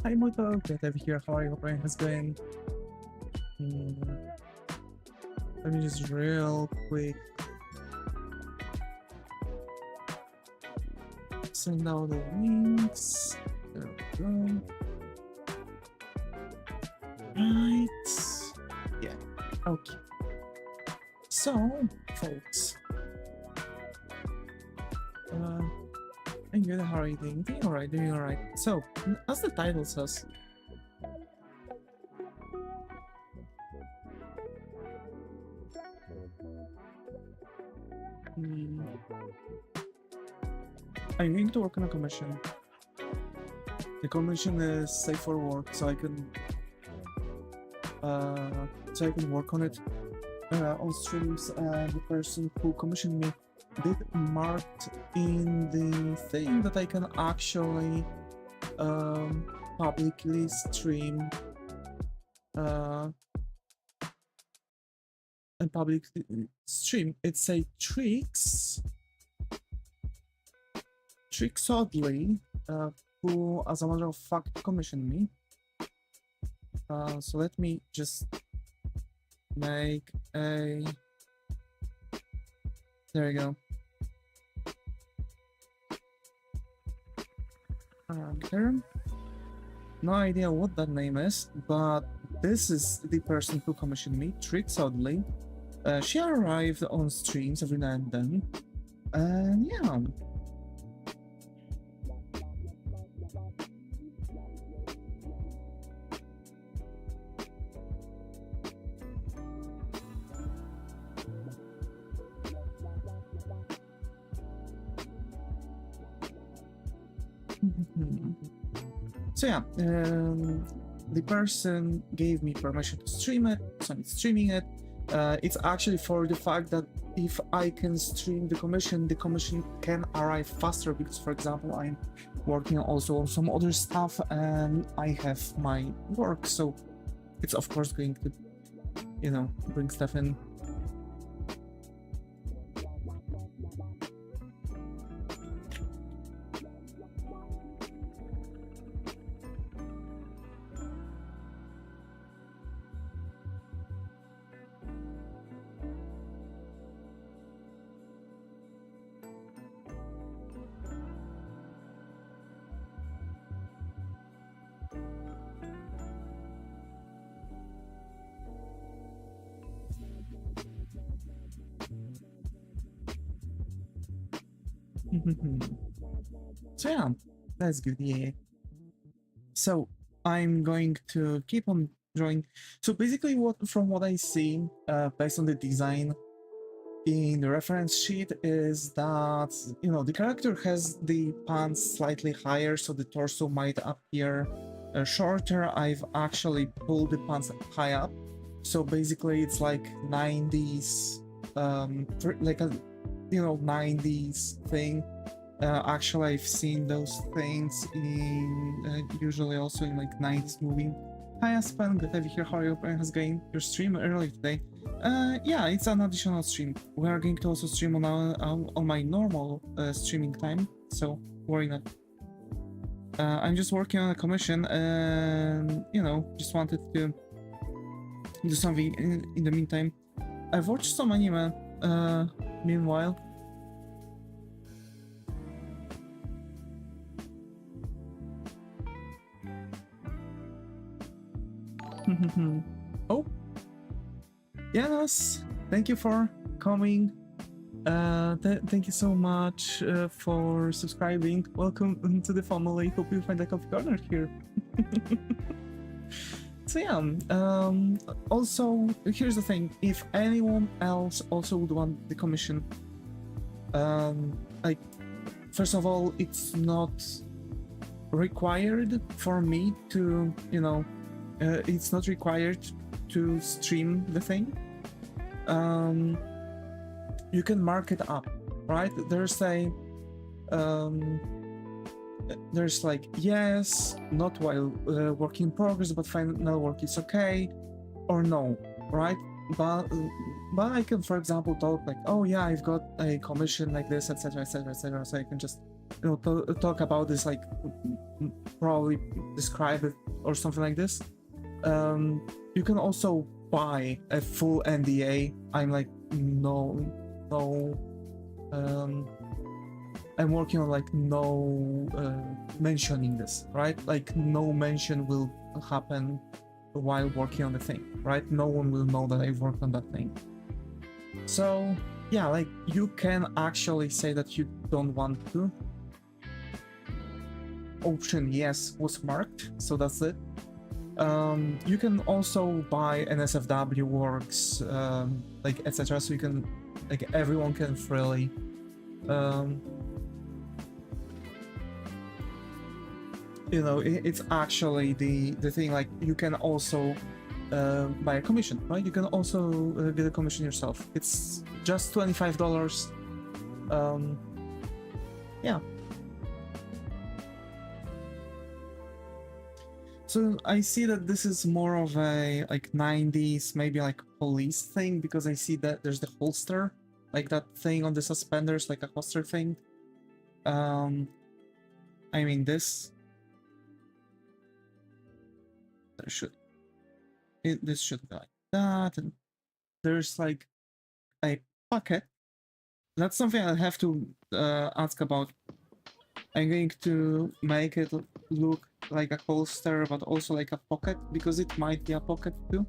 Hi Moto, get over here, how are you? Hope everything's going? Let me just real quick send out the links. There we go. Right. Yeah. Okay. So, folks. I'm good, how are you doing? Doing alright, doing alright. So, as the title says, I'm going to work on a commission. The commission is safe for work, so I can work on it on streams. The person who commissioned me did marked in the thing that I can actually publicly stream and publicly stream. It's a Tricks oddly who, as a matter of fact, commissioned me. So let me just make a... There we go. There. No idea what that name is, but this is the person who commissioned me, Tricks oddly. She arrived on streams every now and then, and yeah. So yeah, the person gave me permission to stream it, so I'm streaming it. It's actually for the fact that if I can stream the commission can arrive faster because, for example, I'm working also on some other stuff and I have my work, so it's of course going to, you know, bring stuff in. So yeah, that's good, yeah. So I'm going to keep on drawing. So basically from what I see, based on the design in the reference sheet, is that, you know, the character has the pants slightly higher, so the torso might appear shorter. I've actually pulled the pants high up, so basically it's like 90s, like a, you know, 90s thing. Actually, I've seen those things in usually also in like 90s movie. Hi Aspen, good to have you here. How are you? How's it going? Your stream early today? Yeah, it's an additional stream. We are going to also stream on my normal streaming time, so worry not. I'm just working on a commission, and you know, just wanted to do something in the meantime. I've watched some anime. Meanwhile. Oh, yes, thank you for coming. Thank you so much for subscribing. Welcome to the family. Hope you find a coffee corner here. So yeah, also here's the thing: if anyone else also would want the commission, Like, first of all, it's not required for me to, you know, it's not required to stream the thing. You can mark it up, right? There's a there's like yes, not while work in progress, but final work is okay, or no, right? But I can, for example, talk like, oh yeah, I've got a commission like this, etc., etc., etc. So I can just, you know, talk about this, like probably describe it or something like this. You can also buy a full NDA. I'm like, no, I'm working on like no mentioning this, right? Like no mention will happen while working on the thing, right? No one will know that I've worked on that thing. So yeah, like you can actually say that you don't want to. Option yes was marked, so that's it. You can also buy an SFW works, like etc. So you can, like, everyone can freely you know, it's actually the thing. Like you can also buy a commission, right? You can also get a commission yourself. It's just $25. Yeah. So I see that this is more of a like 90s, maybe like police thing, because I see that there's the holster, like that thing on the suspenders, like a holster thing. I mean this. There should this should be like that, and there's like a pocket. That's something I have to ask about. I'm going to make it look like a holster, but also like a pocket, because it might be a pocket too.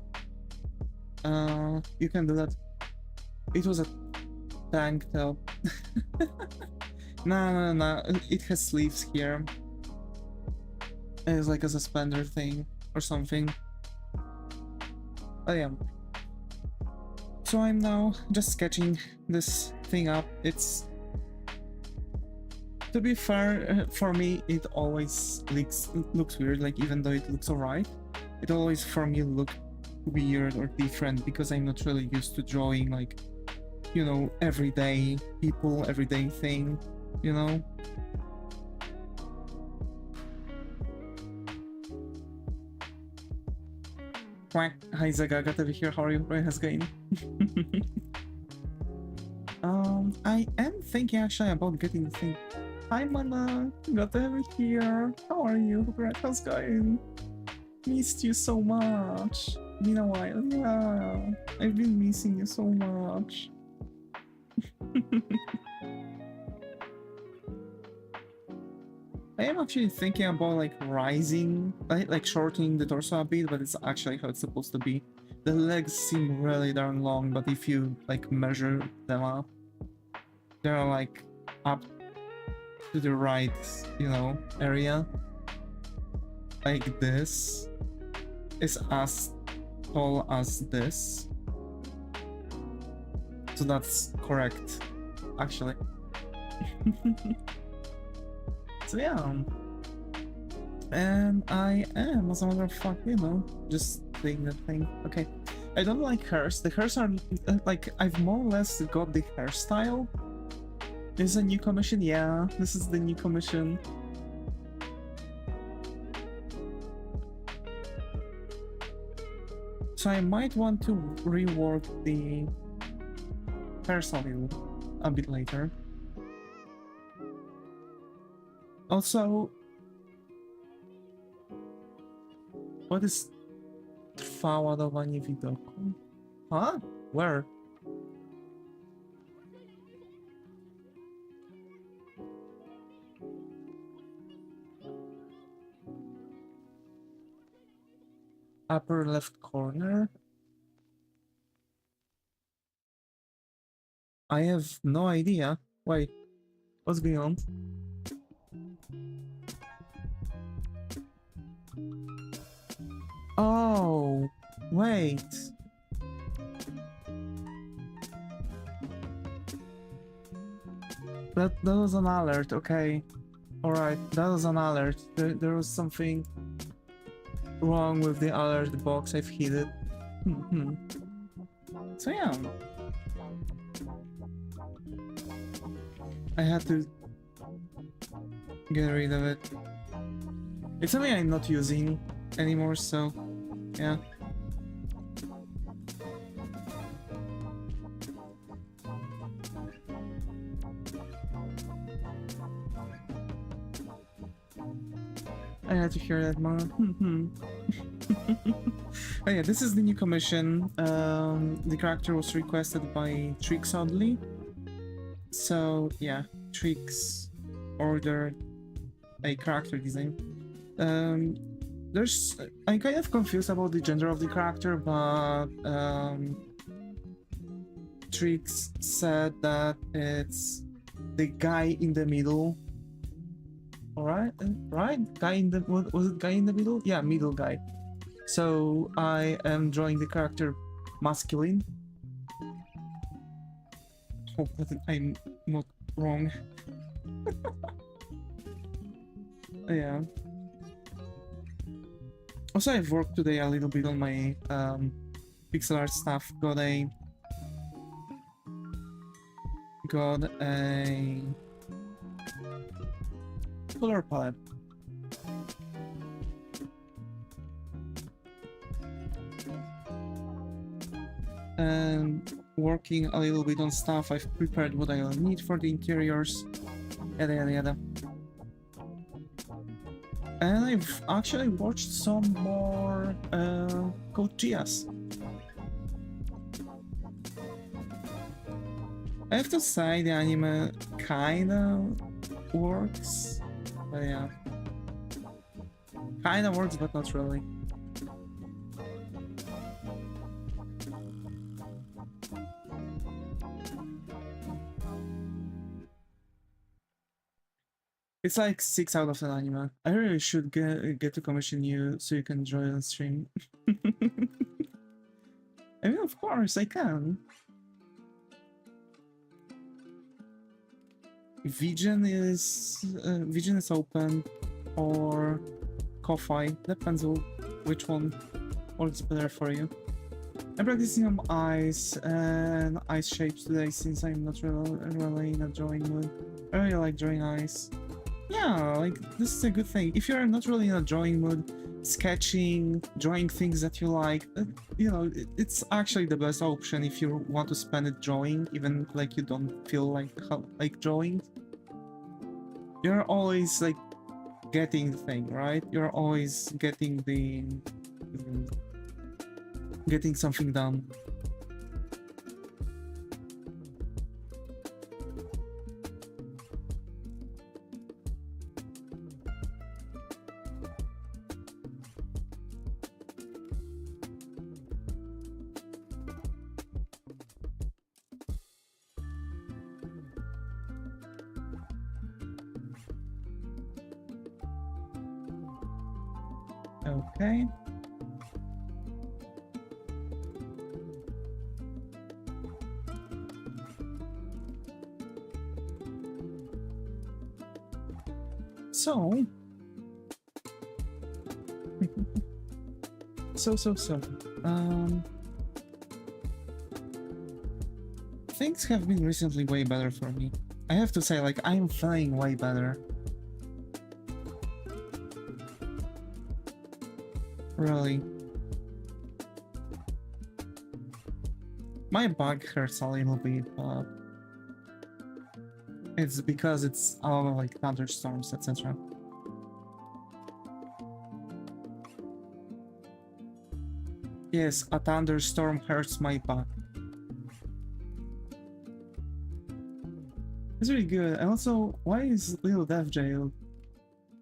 You can do that. It was a tank top. No. It has sleeves here. It's like a suspender thing or something. Oh yeah. So I'm now just sketching this thing up. It's, to be fair, for me it always looks weird, like even though it looks alright, it always for me look weird or different, because I'm not really used to drawing like, you know, everyday people, everyday thing, you know. Quack. Hi Zaga, got over here. How are you? How's it going? I am thinking actually about getting the thing. Hi Mana, got over here. How are you? How's it going? Missed you so much. Been a while. Yeah, I've been missing you so much. I am actually thinking about like rising, like shortening the torso a bit, but it's actually how it's supposed to be. The legs seem really darn long, but if you like measure them up, they're like up to the right, you know, area. Like this is as tall as this. So that's correct, actually. So yeah, and I am, as a matter of fact, you know, just doing the thing. Okay, I don't like hairs. The hairs are like, I've more or less got the hairstyle. This is a new commission. Yeah, this is the new commission. So I might want to rework the hairstyle a bit later. Also, what is trwa ładowanie widoku? Huh? Where? Upper left corner? I have no idea. Wait, what's going on? Oh, wait. that was an alert, okay. Alright, that was an alert. There was something wrong with the alert box, I've hit it. So yeah. I had to get rid of it. It's something I'm not using anymore, so yeah. I had to hear that more. Oh yeah, this is the new commission. The character was requested by Trix, oddly. So yeah, Trix ordered a character design. I'm kind of confused about the gender of the character, but Trix said that it's the guy in the middle. Alright, right? Guy in the, what was it? Guy in the middle? Yeah, middle guy. So I am drawing the character masculine. Hope that I'm not wrong. Yeah. Also, I've worked today a little bit on my pixel art stuff. Got a color palette. And working a little bit on stuff. I've prepared what I'll need for the interiors. Yada yada yada. And I've actually watched some more Code Geass. I have to say the anime kinda works. But yeah. Kinda works, but not really. It's like 6 out of 10 anime. I really should get to commission you so you can join on stream. I mean, of course, I can. Vision is open, or Ko-Fi, depends on which one works better for you. I'm practicing on ice and ice shapes today since I'm not really in a drawing mood. I really like drawing ice. Yeah, like, this is a good thing. If you're not really in a drawing mood, sketching, drawing things that you like, you know, it's actually the best option if you want to spend it drawing, even like you don't feel like drawing. You're always like getting the thing, right? You're always getting getting something done. Okay. So. Things have been recently way better for me. I have to say, like, I'm feeling way better. Really. My back hurts a little bit, but it's because it's all like thunderstorms, etc. Yes, a thunderstorm hurts my back. It's really good. And also, why is Little Death jailed?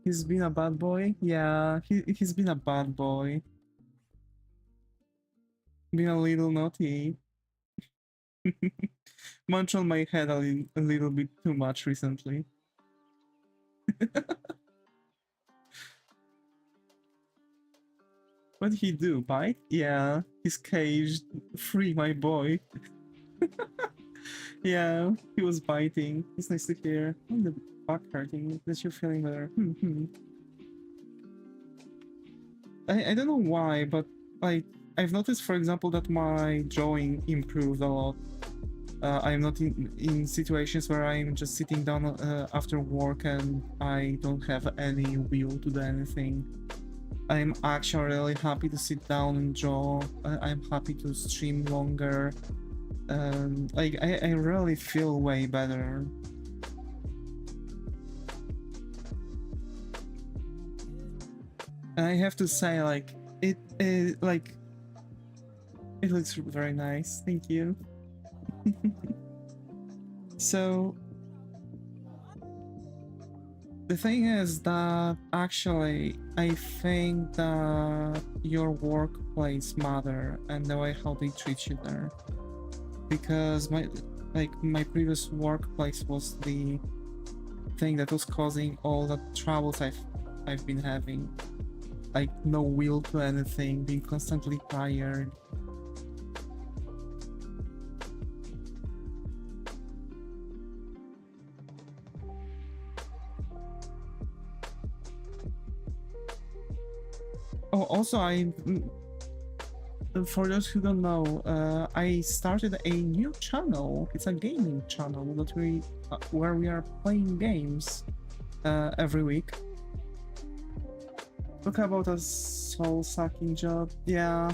He's been a bad boy? Yeah, he's been a bad boy. Been a little naughty. Munch on my head a little bit too much recently. What did he do? Bite? Yeah, he's caged. Free my boy. Yeah, he was biting. It's nice to hear. Oh, the back hurting. That you're feeling better. I don't know why, but like I've noticed, for example, that my drawing improved a lot. I'm not in situations where I'm just sitting down after work and I don't have any will to do anything. I'm actually really happy to sit down and draw. I'm happy to stream longer. Like I really feel way better. And I have to say, like it looks very nice. Thank you. So the thing is that actually I think that your workplace matter and the way how they treat you there, because my previous workplace was the thing that was causing all the troubles I've been having, like no will to anything, being constantly tired. Oh, also for those who don't know, I started a new channel. It's a gaming channel that where we are playing games every week. Talk about a soul-sucking job. Yeah.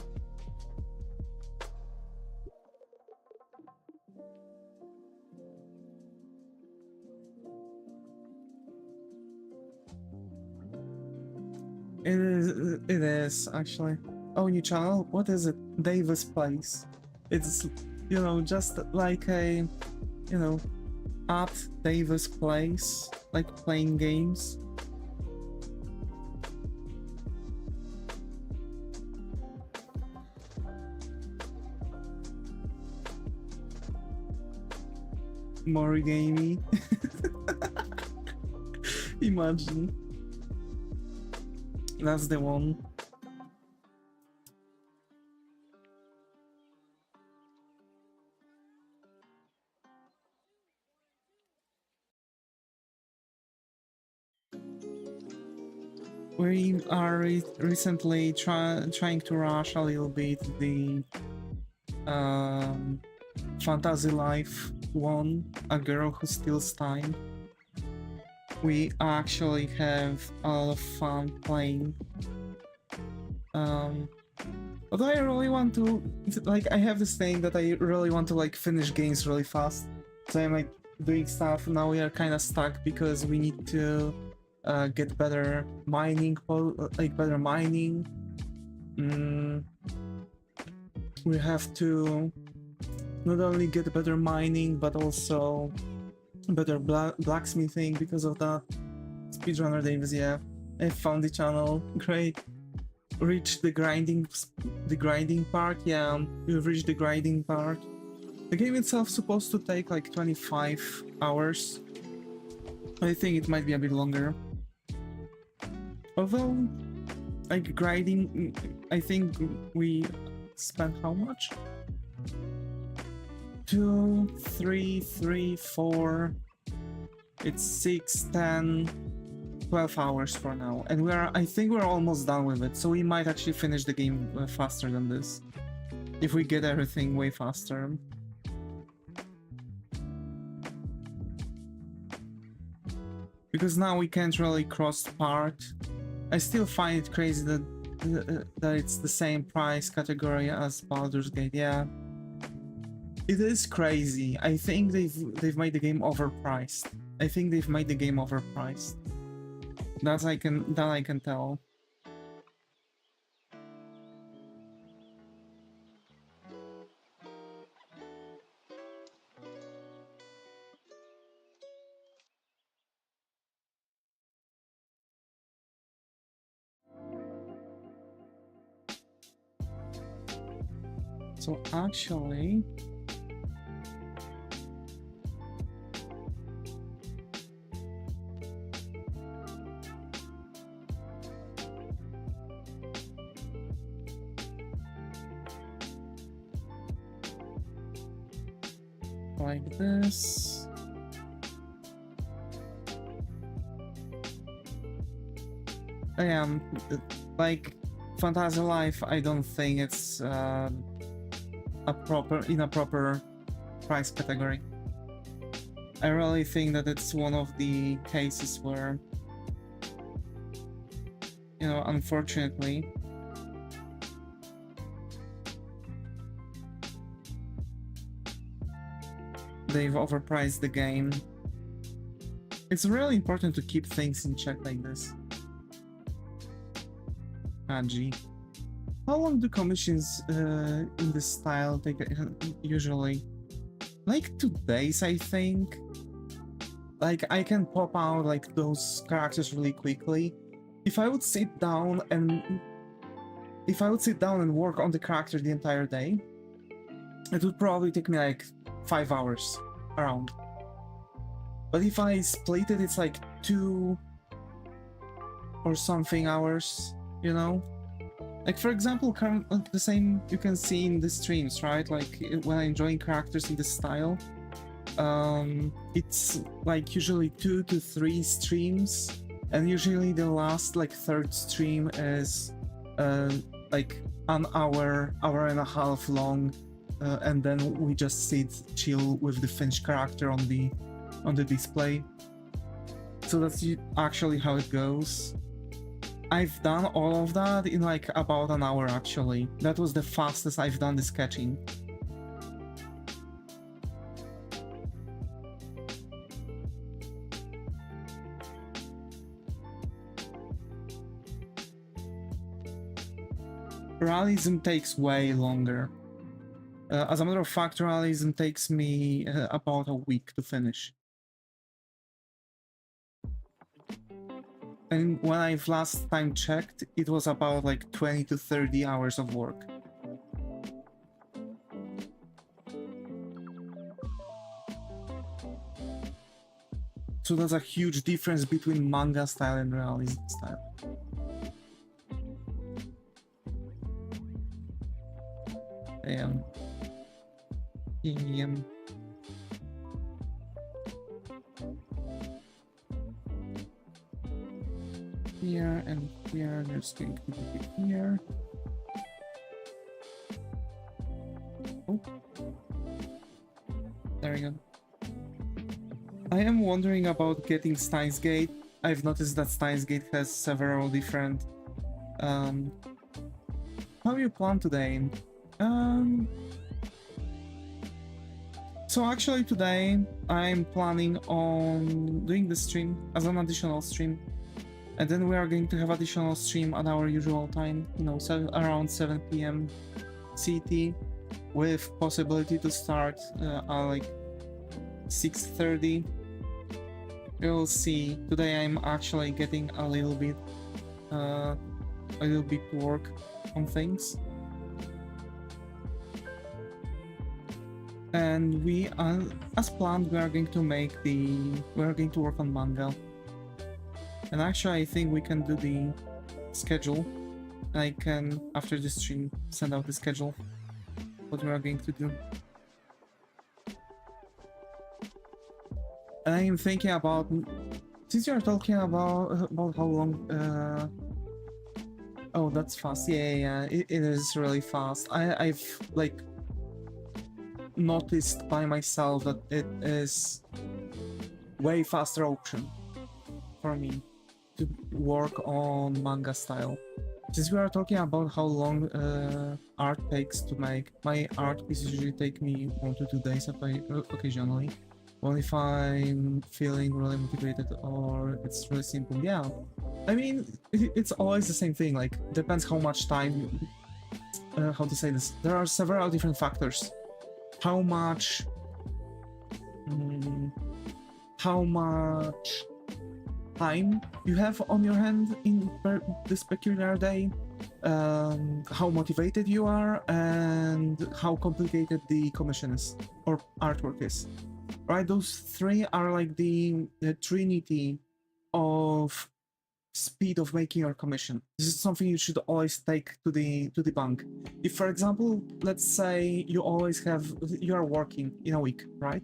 It is actually. Oh, new channel? What is it? Davis Place. It's, you know, just like a, you know, at Davis Place, like playing games. More gamey. Imagine. That's the one. We are recently trying to rush a little bit the Fantasy Life one, A Girl Who Steals Time. We actually have a lot of fun playing. Although I really want to, like, I have this thing that I really want to like finish games really fast. So I'm like doing stuff. Now we are kind of stuck because we need to get better mining, like better mining. We have to not only get better mining, but also better blacksmithing because of that. Speedrunner Davis, yeah. I found the channel, great. Reached the grinding part, yeah. We've reached the grinding part. The game itself supposed to take like 25 hours. I think it might be a bit longer. Although, like grinding, I think we spent how much? 2, 3, 3, 4. It's 6, 10, 12 hours for now. And I think we're almost done with it. So we might actually finish the game faster than this. If we get everything way faster. Because now we can't really cross part. I still find it crazy that it's the same price category as Baldur's Gate, yeah. It is crazy. I think they've made the game overpriced. I think they've made the game overpriced. That I can tell. So actually, like this. Like Fantasy Life, I don't think it's a proper price category. I really think that it's one of the cases where, you know, unfortunately, they've overpriced the game. It's really important to keep things in check like this. Ah, gee. How long do commissions in this style take usually? Like 2 days, I think. Like, I can pop out like those characters really quickly. If I would sit down and work on the character the entire day, it would probably take me like 5 hours around. But if I split it, it's like 2 or something hours, you know? Like, for example, the same you can see in the streams, right? Like, when I'm enjoying characters in this style, it's like usually 2 to 3 streams, and usually the last like 3rd stream is like an hour and a half long, and then we just sit chill with the finished character on the display. So that's actually how it goes. I've done all of that in like about an hour actually. That was the fastest I've done the sketching. Realism takes way longer. As a matter of fact, realism takes me about a week to finish. And when I've last time checked, it was about like 20 to 30 hours of work. So there's a huge difference between manga style and realism style. Here and here, there's going to be here. Oh. There we go. I am wondering about getting Steins Gate. I've noticed that Steins Gate has several different... How you plan today? So actually today I'm planning on doing the stream as an additional stream. And then we are going to have additional stream at our usual time, you know, around 7 PM CT, with possibility to start at like 6:30. We'll see. Today I'm actually getting a little bit to work on things. And we are, as planned, we are going to work on manga. And actually, I think we can do the schedule. I can, after the stream, send out the schedule, what we are going to do. And I am thinking about, since you are talking about how long, oh, that's fast. Yeah, it is really fast. I've like noticed by myself that it is way faster option for me to work on manga style. Since we are talking about how long art takes to make, my art pieces usually take me 1 to 2 days occasionally. Well, if I'm feeling really motivated or it's really simple, yeah. I mean, it's always the same thing, like, depends how much time, how to say this. There are several different factors. How much time you have on your hand in this peculiar day, how motivated you are, and how complicated the commission is, or artwork is. Right, those three are like the trinity of speed of making your commission. This is something you should always take to the bank. If, for example, let's say you are working in a week, right?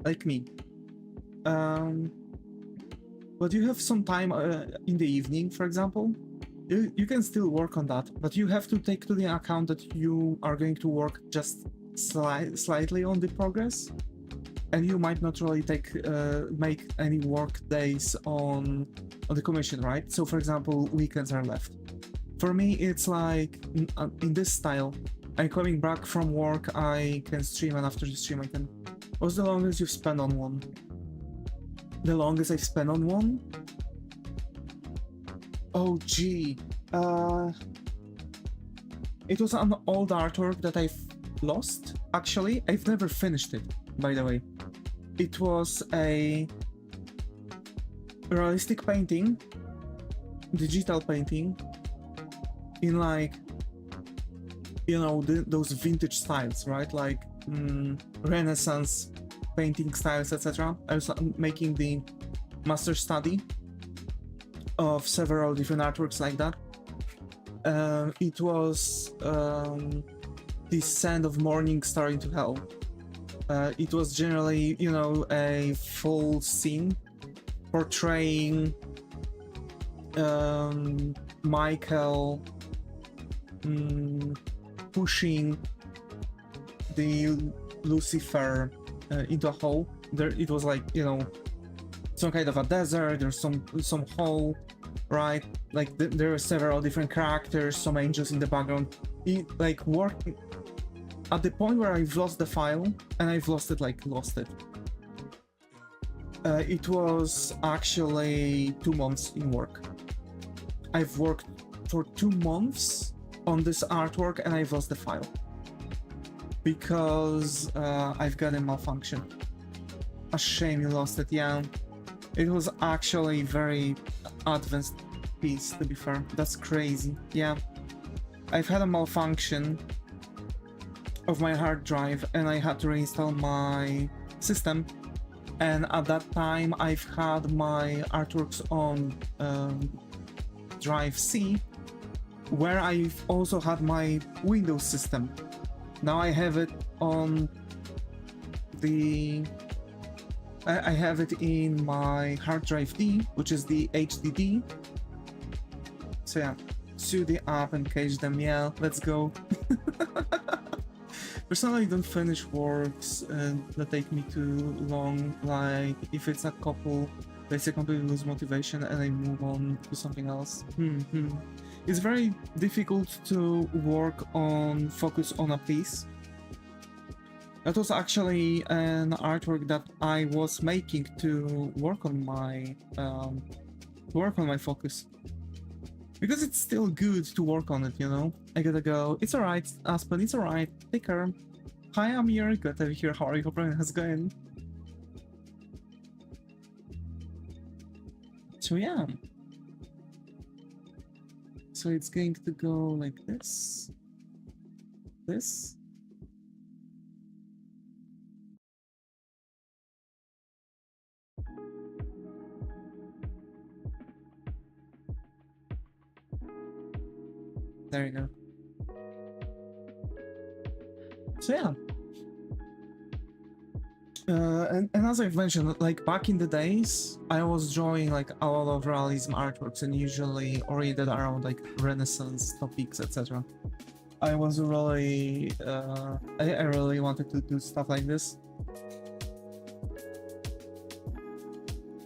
Like me. But you have some time in the evening, for example. You can still work on that, but you have to take to the account that you are going to work just slightly on the progress, and you might not really make any work days on the commission, right? So, for example, weekends are left. For me, it's like in this style. I'm coming back from work, I can stream, and after the stream I can... What's the longest you've spent on one? The longest I've spent on one? Oh, gee. It was an old artwork that I've lost, actually. I've never finished it, by the way. It was a realistic painting, digital painting, in like, you know, those vintage styles, right? Like Renaissance painting styles, etc. I was making the master study of several different artworks like that. It was Descent of Morning Star into Hell. It was generally, you know, a full scene portraying Michael pushing the Lucifer into a hole. It was like, you know, some kind of a desert. There's some hole, right? Like there are several different characters, some angels in the background. Like working at the point where I've lost the file, and I've lost it. It was actually 2 months in work. I've worked for 2 months on this artwork, and I've lost the file because I've got a malfunction. A shame you lost it. Yeah, it was actually very advanced piece, to be fair. That's crazy. Yeah, I've had a malfunction of my hard drive, and I had to reinstall my system. And at that time, I've had my artworks on drive C, where I've also had my Windows system. Now I have it on the... I have it in my hard drive D, which is the HDD. So yeah, sue the app and cache them. Yeah, let's go. Personally, I don't finish works that take me too long. Like if it's a couple, I completely lose motivation and I move on to something else. It's very difficult to focus on a piece. That was actually an artwork that I was making to work on my focus. Because it's still good to work on it, you know? I gotta go. It's alright, Aspen, it's alright. Take care. Hi, I'm Yuri. Good to be here. How are you? Hope everything has going. So yeah. So it's going to go like this. This. There you go. So yeah. And as I've mentioned, like back in the days, I was drawing like a lot of realism artworks and usually oriented around like Renaissance topics, etc. I was really, I really wanted to do stuff like this.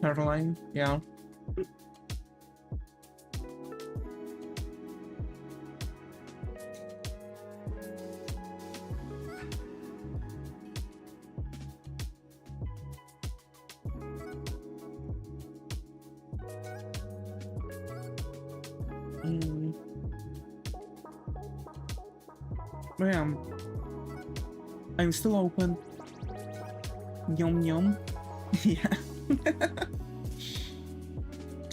Caroline, yeah. But yeah, I'm still open. Yum yum. Yeah.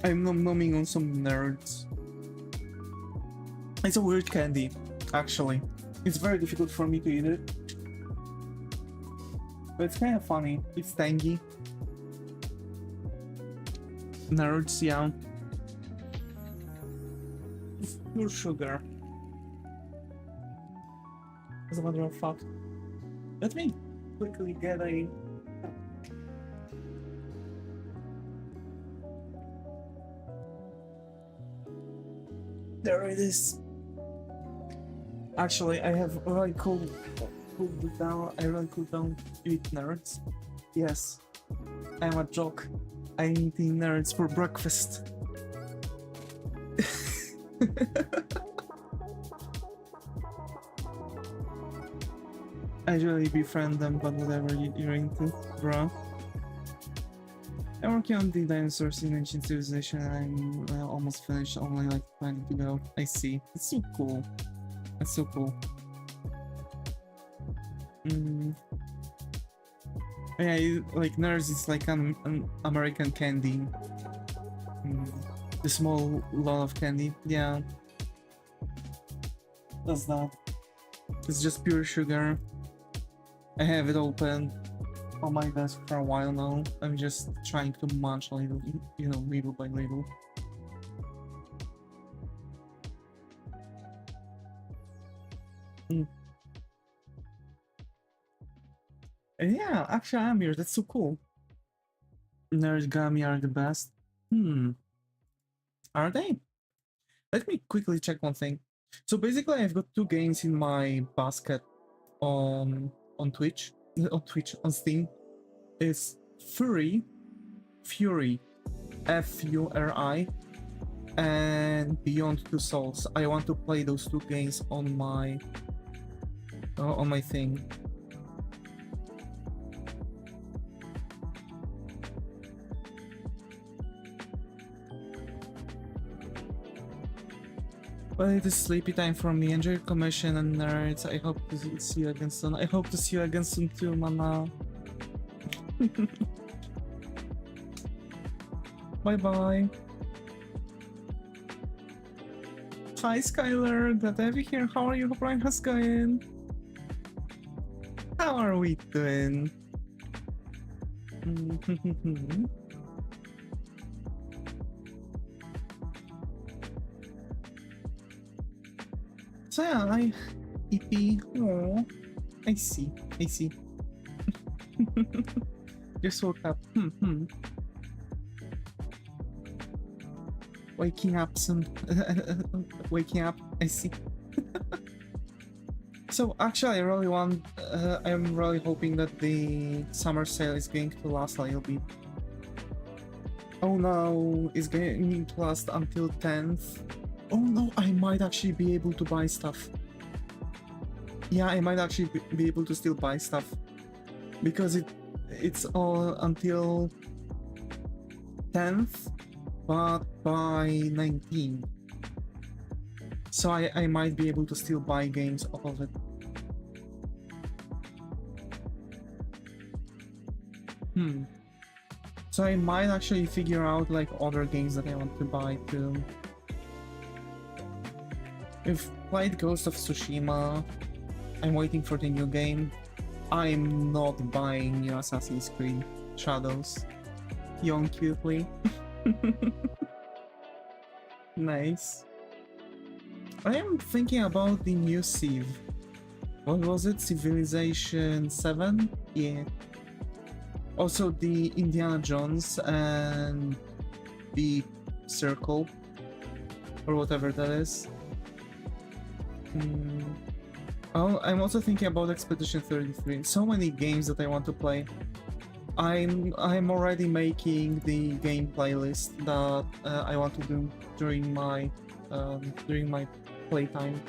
I'm numbing on some nerds. It's a weird candy, actually. It's very difficult for me to eat it. But it's kind of funny. It's tangy. Nerds, yeah. pure sugar. As a matter of fact, let me quickly get a. There it is. Actually, I have really cooled down. I really cooled down eat nerds. Yes, I'm a joke. I'm eating nerds for breakfast. I usually befriend them, but whatever you're into, bro. I'm working on the dinosaurs in ancient civilization and I'm almost finished, only like 20 to go. I see. It's so cool. That's so cool. Yeah, like nerds is like an American candy. The small lot of candy. Yeah. That's that. It's just pure sugar. I have it open on my desk for a while now. I'm just trying to munch a little, you know, little by little. Yeah, actually I'm here. That's so cool. Nerd gummy are the best. Are they? Let me quickly check one thing. So basically I've got 2 games in my basket on Twitch. On Steam. It's Fury, F-U-R-I, and Beyond Two Souls. I want to play those 2 games on my thing. But it is sleepy time for me. Enjoy your commission and nerds. I hope to see you again soon. I hope to see you again soon too, Mana. Bye bye. Hi Skylar, glad to have you here. How are you? Hope Ryan has going. How are we doing? So yeah, EP. Oh, I see. Just woke up. Waking up soon. Waking up. I see. So actually, I really want. I'm really hoping that the summer sale is going to last a little bit. Oh no, it's going to last until 10th. Oh no, I might actually be able to buy stuff. Yeah, I might actually be able to still buy stuff. Because it's all until 10th, but by 19th. So I might be able to still buy games off of it. So I might actually figure out like other games that I want to buy too. We've played Ghost of Tsushima. I'm waiting for the new game. I'm not buying new Assassin's Creed Shadows. Young cutely. Nice. I am thinking about the new Civ. What was it? Civilization 7? Yeah. Also the Indiana Jones and the Circle. Or whatever that is. Oh, I'm also thinking about Expedition 33. So many games that I want to play. I'm already making the game playlist that I want to do during my playtime.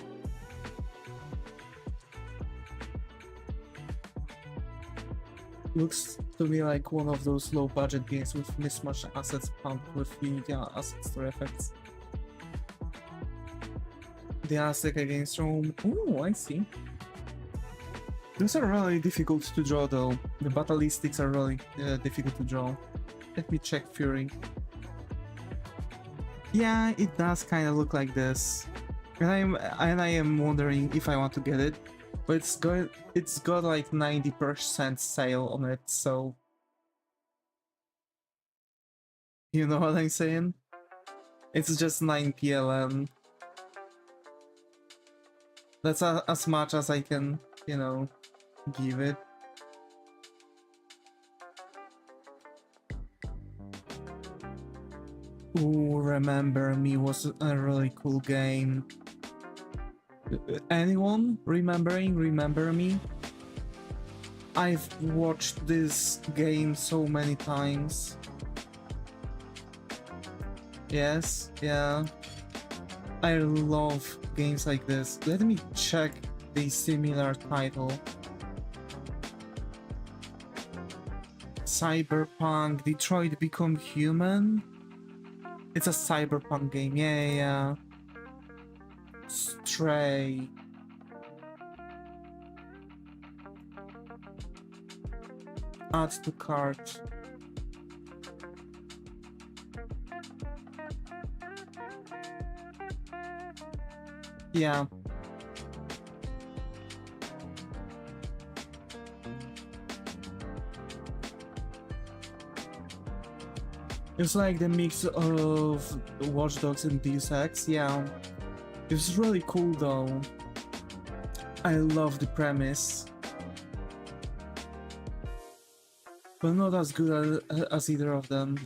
Looks to me like one of those low budget games with mismatched assets pumped with Unity asset story effects. The Aztec against Rome. Oh, I see. Those are really difficult to draw though. The battleistics are really difficult to draw. Let me check Fury. Yeah, it does kind of look like this. And I am wondering if I want to get it. But it's got like 90% sale on it, so you know what I'm saying? It's just 9 PLN. That's as much as I can, you know, give it. Ooh, Remember Me was a really cool game. Anyone remembering Remember Me? I've watched this game so many times. Yes, yeah. I love games like this. Let me check the similar title. Cyberpunk, Detroit Become Human? It's a cyberpunk game, yeah. Stray. Add to cart. Yeah. It's like the mix of Watch Dogs and Deus Ex, yeah. It's really cool though. I love the premise. But not as good as either of them.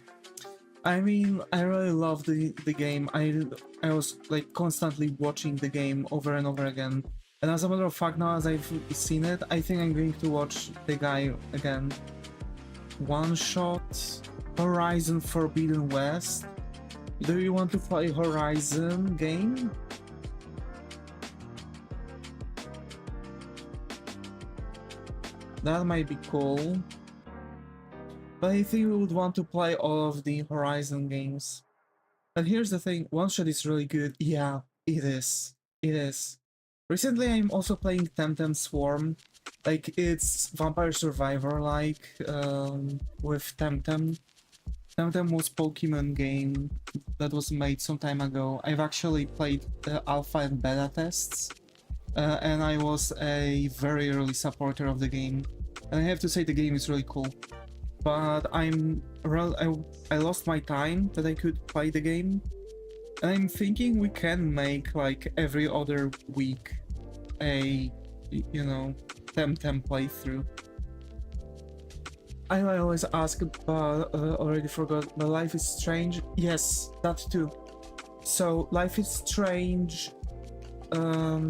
I mean, I really love the game. I was like constantly watching the game over and over again. And as a matter of fact, now as I've seen it, I think I'm going to watch the guy again. One Shot, Horizon Forbidden West. Do you want to play Horizon game? That might be cool. But I think we would want to play all of the Horizon games. But here's the thing, One Shot is really good. Yeah, it is. It is. Recently I'm also playing Temtem Swarm. Like, it's Vampire Survivor like, with Temtem. Temtem was Pokemon game that was made some time ago. I've actually played the alpha and beta tests. And I was a very early supporter of the game. And I have to say the game is really cool. But I lost my time that I could play the game. And I'm thinking we can make like every other week a, you know, Temtem playthrough. I always ask, but already forgot, but Life is Strange? Yes, that too. So, Life is Strange... let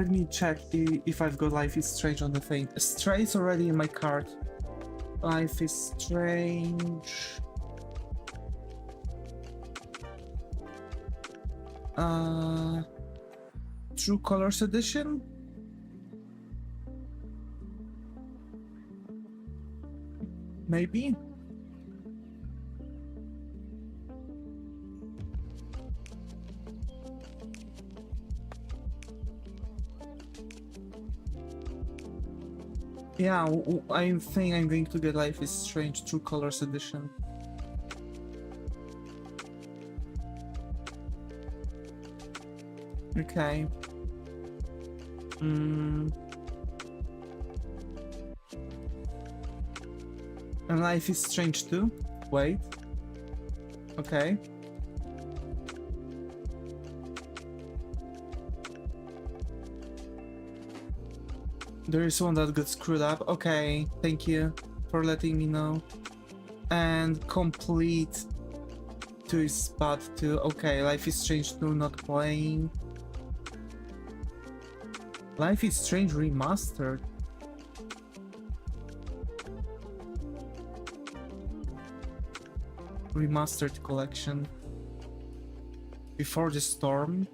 me check if I've got Life is Strange on the thing. Stray is already in my cart. Life is Strange... True Colors Edition? Maybe? Yeah, I think I'm going to get Life is Strange True Colors Edition. Okay. And Life is Strange too? Wait. Okay. There is one that got screwed up. Okay, thank you for letting me know. And Complete to is spot 2. Okay, Life is Strange 2 not playing. Life is Strange Remastered. Remastered collection. Before the Storm.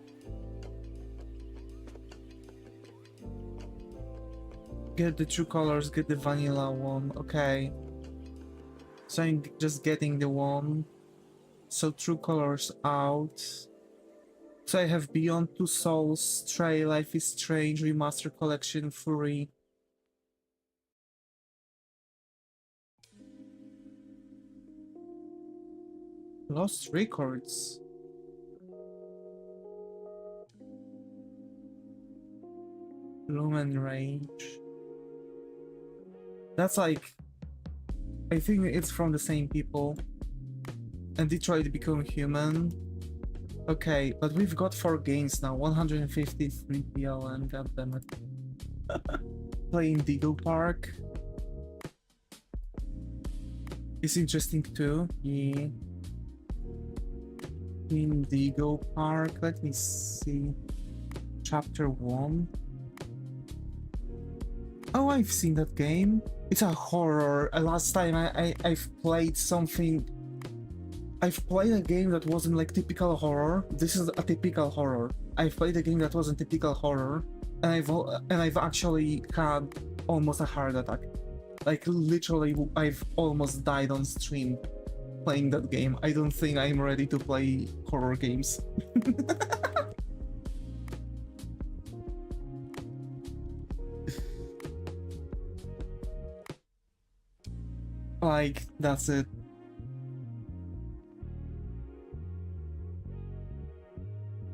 Get the True Colors, get the vanilla one. Okay. So I'm just getting the one. So True Colors out. So I have Beyond Two Souls, Stray, Life is Strange, Remaster Collection, Fury. Lost Records. Lumen Rage. That's like... I think it's from the same people. And Detroit Become Human. Okay, but we've got 4 games now, 153 PLN, goddammit. Playing Indigo Park is interesting too. Yeah. Indigo Park, let me see. Chapter 1. Oh, I've seen that game. It's a horror. Last time I've played something. I've played a game that wasn't like typical horror. This is a typical horror. I've played a game that wasn't typical horror, and I've actually had almost a heart attack. Like literally, I've almost died on stream playing that game. I don't think I'm ready to play horror games. Like, that's it.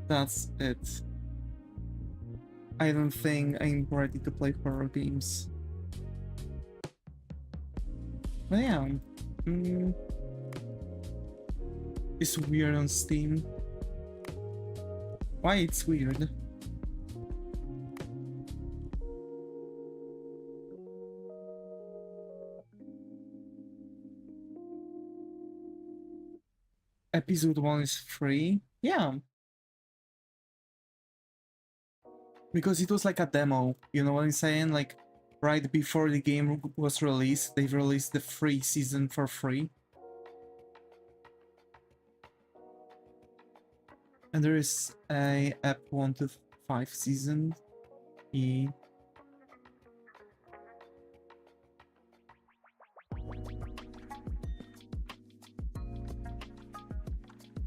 That's it. I don't think I'm ready to play horror games. But yeah. It's weird on Steam. Why it's weird? Episode 1 is free? Yeah. Because it was like a demo, you know what I'm saying? Like, right before the game was released, they've released the free season for free. And there is a Ep 1 to 5 season. E.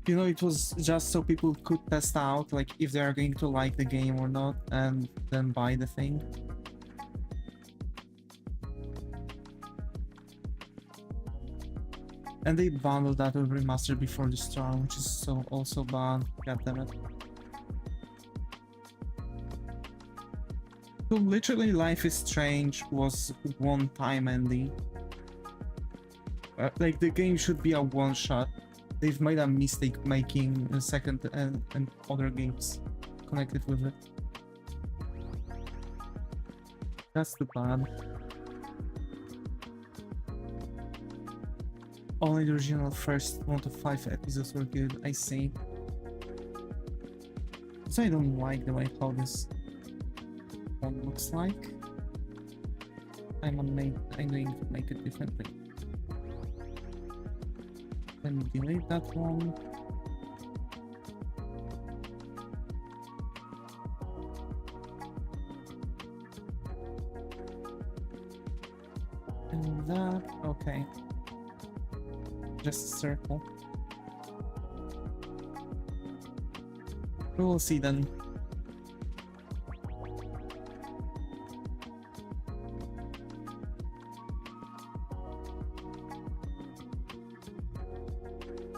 You know, it was just so people could test out, like, if they are going to like the game or not, and then buy the thing. And they bundled that with Remastered before the store, which is so also bad. God damn it. So literally Life is Strange was one-time ending. Like, the game should be a one-shot. They've made a mistake making a second and other games connected with it. That's too bad. Only the original first 1 to 5 episodes were good, I see. So I don't like the way how this one looks like. I'm going to make it differently. Then delete that one. And that, okay. Just a circle. We will see then.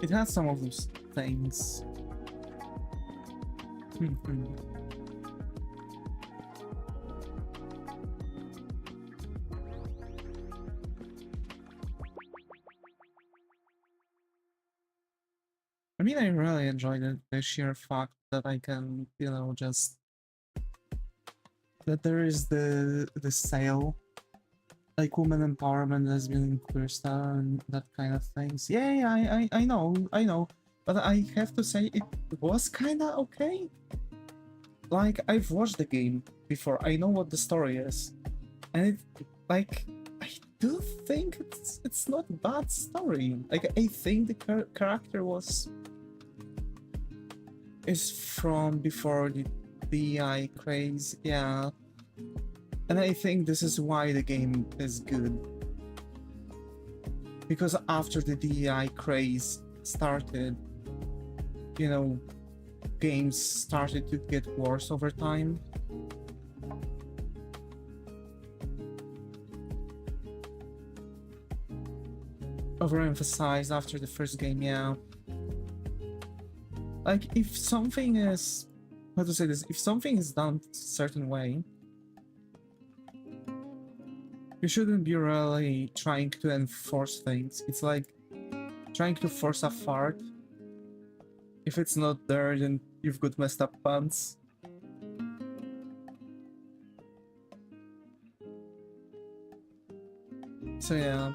It has some of those things. I mean, I really enjoyed it, the sheer fact that I can, you know, just... that there is the sale. Like women empowerment, lesbian, queer stuff, and that kind of things. Yeah, I know. But I have to say, it was kinda okay. Like, I've watched the game before, I know what the story is. And it, like, I do think it's not a bad story. Like, I think the character is from before the DI craze, yeah. And I think this is why the game is good. Because after the DEI craze started, you know, games started to get worse over time. Overemphasized after the first game, yeah. Like, if something is... how to say this? If something is done a certain way, you shouldn't be really trying to enforce things. It's like trying to force a fart. If it's not there, then you've got messed up pants. So yeah.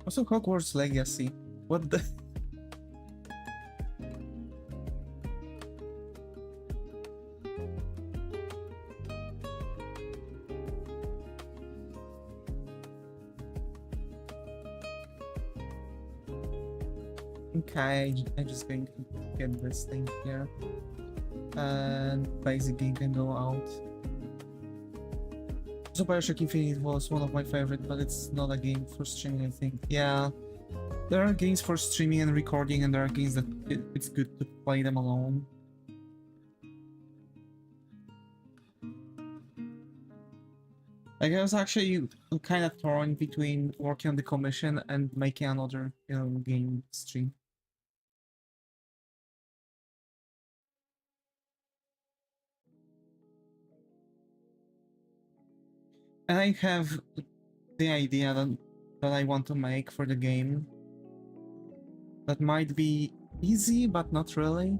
Also, Hogwarts Legacy. What the? Okay, I'm just going to get this thing here. And basically can go out. So Bioshock Infinite was one of my favorite, but it's not a game for streaming, I think. Yeah, there are games for streaming and recording, and there are games that it's good to play them alone. Like, I was actually kind of torn between working on the commission and making another, game stream. And I have the idea that I want to make for the game. That might be easy, but not really.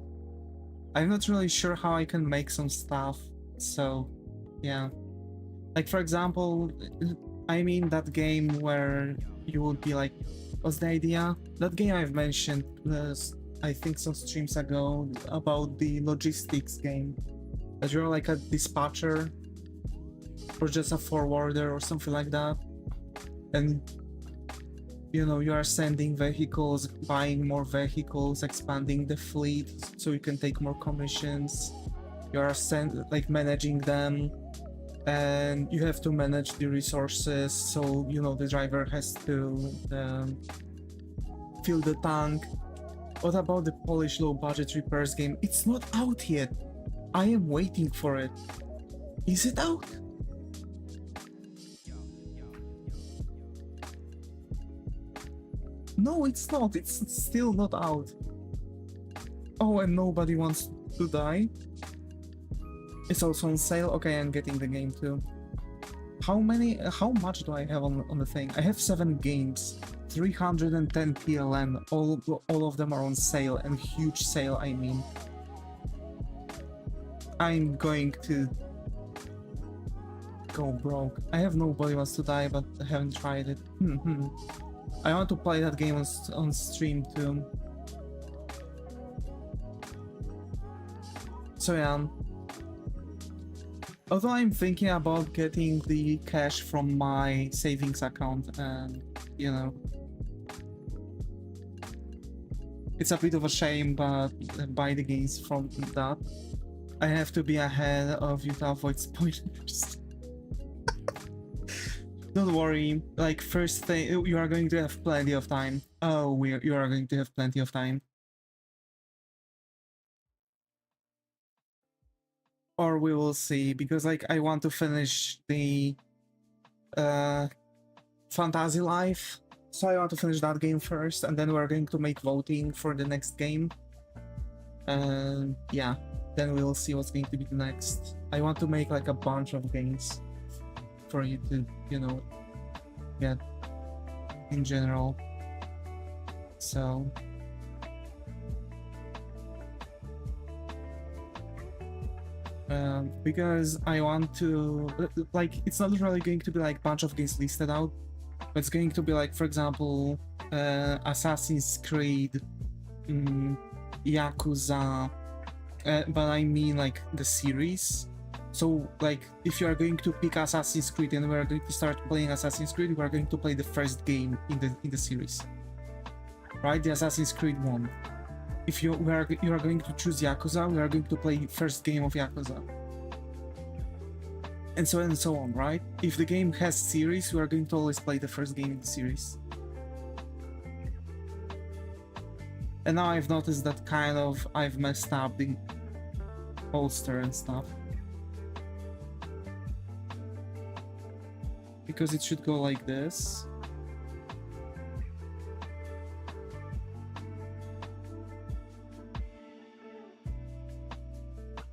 I'm not really sure how I can make some stuff, so yeah. Like, for example, I mean that game where you would be like, what's the idea? That game I've mentioned, I think some streams ago, about the logistics game. That you're like a dispatcher, or just a forwarder or something like that. And, you are sending vehicles, buying more vehicles, expanding the fleet so you can take more commissions. You are managing them. And you have to manage the resources, so the driver has to fill the tank. What about the Polish low-budget repairs game? It's not out yet. I am waiting for it. Is it out? No, it's not. It's still not out. Oh, and nobody wants to die. It's also on sale. Okay, I'm getting the game too. How much do I have on the thing? I have 7 games, 310 PLN. All of them are on sale, and huge sale, I mean. I'm going to go broke. I have Nobody Wants to Die, but I haven't tried it. I want to play that game on stream too. So yeah. Although I'm thinking about getting the cash from my savings account, and it's a bit of a shame, but buy the games from that. I have to be ahead of you to avoid spoilers. Don't worry, like, first thing, you are going to have plenty of time. Oh, you are going to have plenty of time. Or we will see, because like I want to finish the Fantasy Life, so I want to finish that game first, and then we're going to make voting for the next game. And yeah, then we'll see what's going to be the next. I want to make like a bunch of games for you to, get in general. So because I want to, like, it's not really going to be like a bunch of games listed out, but it's going to be like, for example, Assassin's Creed, Yakuza, but I mean like the series. So like, if you are going to pick Assassin's Creed and we are going to start playing Assassin's Creed, we are going to play the first game in the series, right? The Assassin's Creed 1. If you are going to choose Yakuza, we are going to play first game of Yakuza. And so on, right? If the game has series, we are going to always play the first game in the series. And now I've noticed that kind of I've messed up the holster and stuff. Because it should go like this.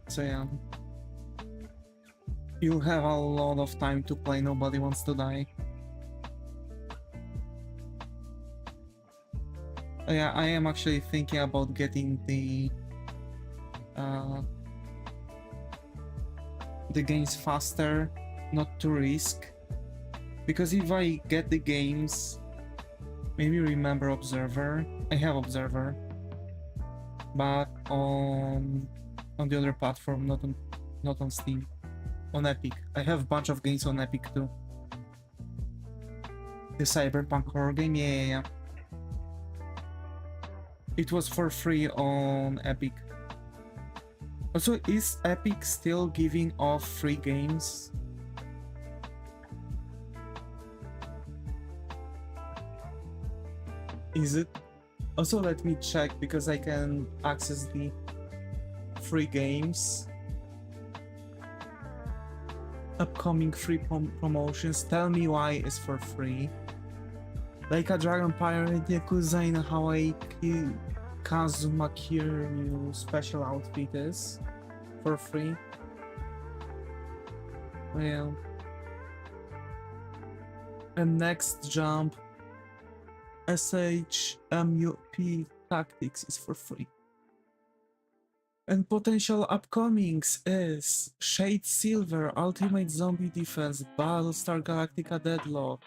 So yeah. You'll have a lot of time to play Nobody Wants to Die. Yeah, I am actually thinking about getting the games faster, not to risk. Because if I get the games, maybe remember Observer. I have Observer, but on the other platform, not on Steam, on Epic. I have a bunch of games on Epic too. The Cyberpunk horror game, yeah. It was for free on Epic. Also, is Epic still giving off free games? Is it? Also, let me check because I can access the free games. Upcoming free promotions. Tell me why it's for free. Like a Dragon Pirate, Yakuza in Hawaii, Kazuma Kiryu special outfit is for free. Well, and next jump, SHMUP Tactics is for free. And potential upcomings is Shade Silver, Ultimate Zombie Defense, Battlestar Galactica Deadlock,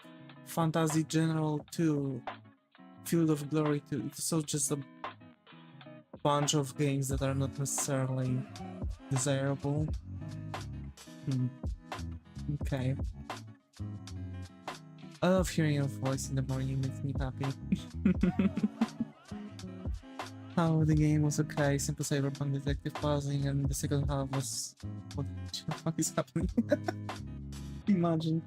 Fantasy General 2, Field of Glory 2. So just a bunch of games that are not necessarily desirable. Okay. I love hearing your voice in the morning, it makes me happy. How the game was okay, simple cyberpunk detective puzzling, and the second half was... What the fuck is happening? Imagine.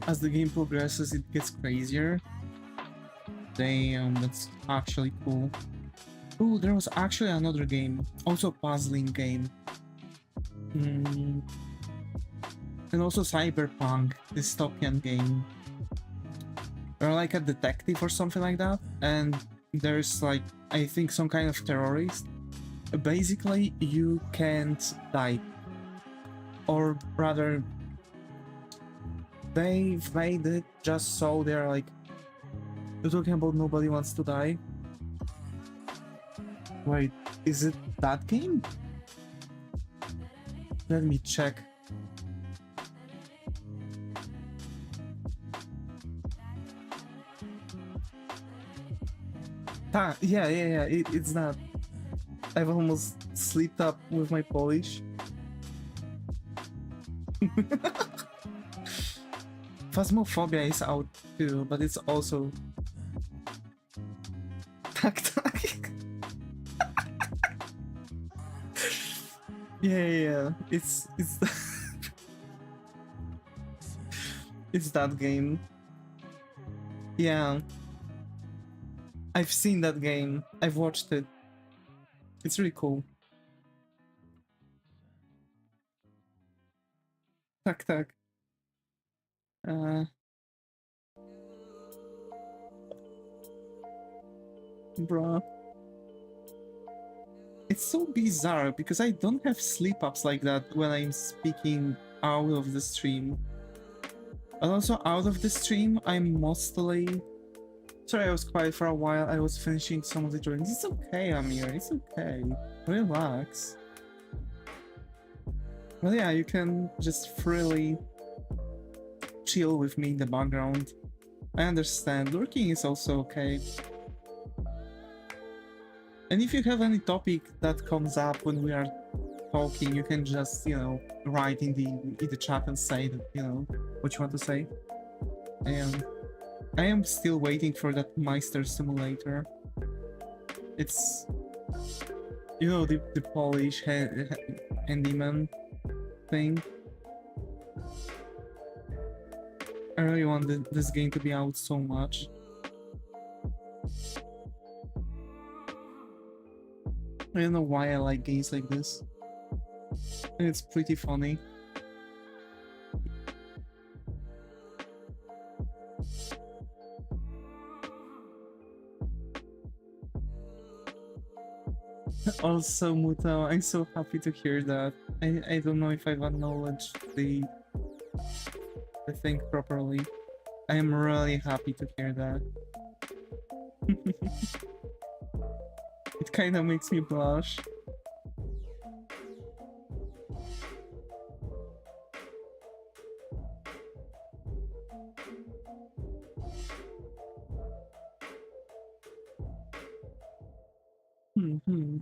As the game progresses, it gets crazier. Damn, that's actually cool. Oh, there was actually another game, also puzzling game. And also Cyberpunk, dystopian game. You're like a detective or something like that, and there's like, I think, some kind of terrorist. Basically, you can't die. Or rather, they've made it just so they're like, you're talking about Nobody Wants to Die? Wait, is it that game? Let me check. Yeah, it's that. I've almost slipped up with my Polish. Phasmophobia is out too, but it's also... Tak. Yeah, it's it's that game. Yeah. I've seen that game. I've watched it. It's really cool. Tak. Bruh. It's so bizarre because I don't have sleep-ups like that when I'm speaking out of the stream. And also out of the stream, I'm mostly... Sorry, I was quiet for a while. I was finishing some of the drawings. It's okay, Amir. It's okay. Relax. Well, yeah, you can just freely chill with me in the background. I understand. Lurking is also okay. And if you have any topic that comes up when we are talking, you can just, you know, write in the chat and say that, you know, what you want to say. I am still waiting for that Meister simulator. It's, you know, the Polish handyman thing. I really want this game to be out so much. I don't know why I like games like this. It's pretty funny. Also, Muto, I'm so happy to hear that. I don't know if I've acknowledged the thing properly. I am really happy to hear that. It kind of makes me blush. Hmm.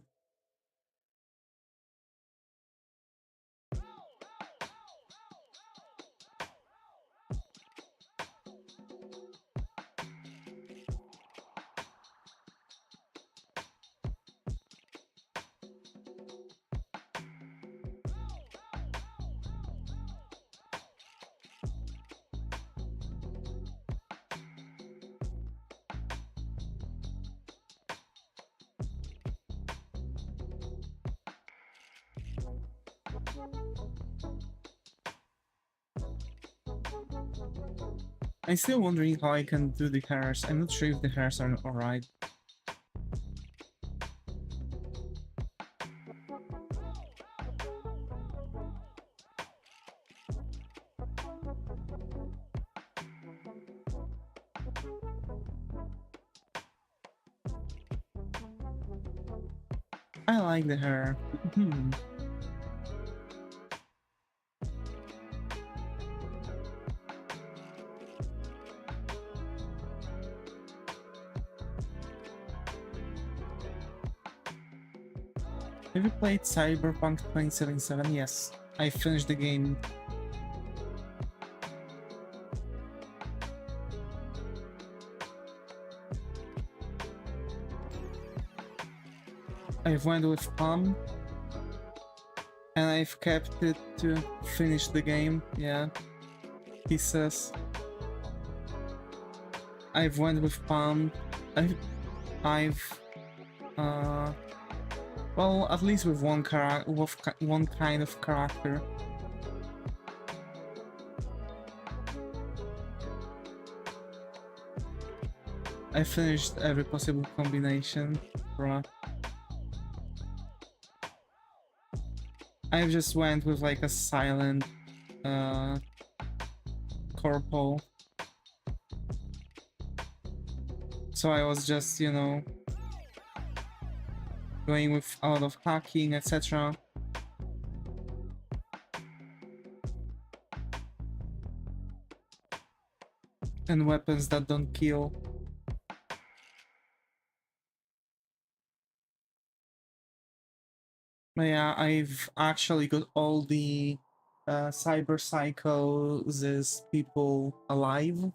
I'm still wondering how I can do the hairs. I'm not sure if the hairs are alright. I like the hair. Have you played Cyberpunk 2077? Yes, I finished the game. I've went with Palm, and I've kept it to finish the game. Yeah, he says. I've went with Palm. I've well, at least with one one kind of character. I finished every possible combination, bruh. I just went with like a silent corpo. So I was just, you know, going with a lot of hacking, etc. And weapons that don't kill. But yeah, I've actually got all the cyber psychosis people alive.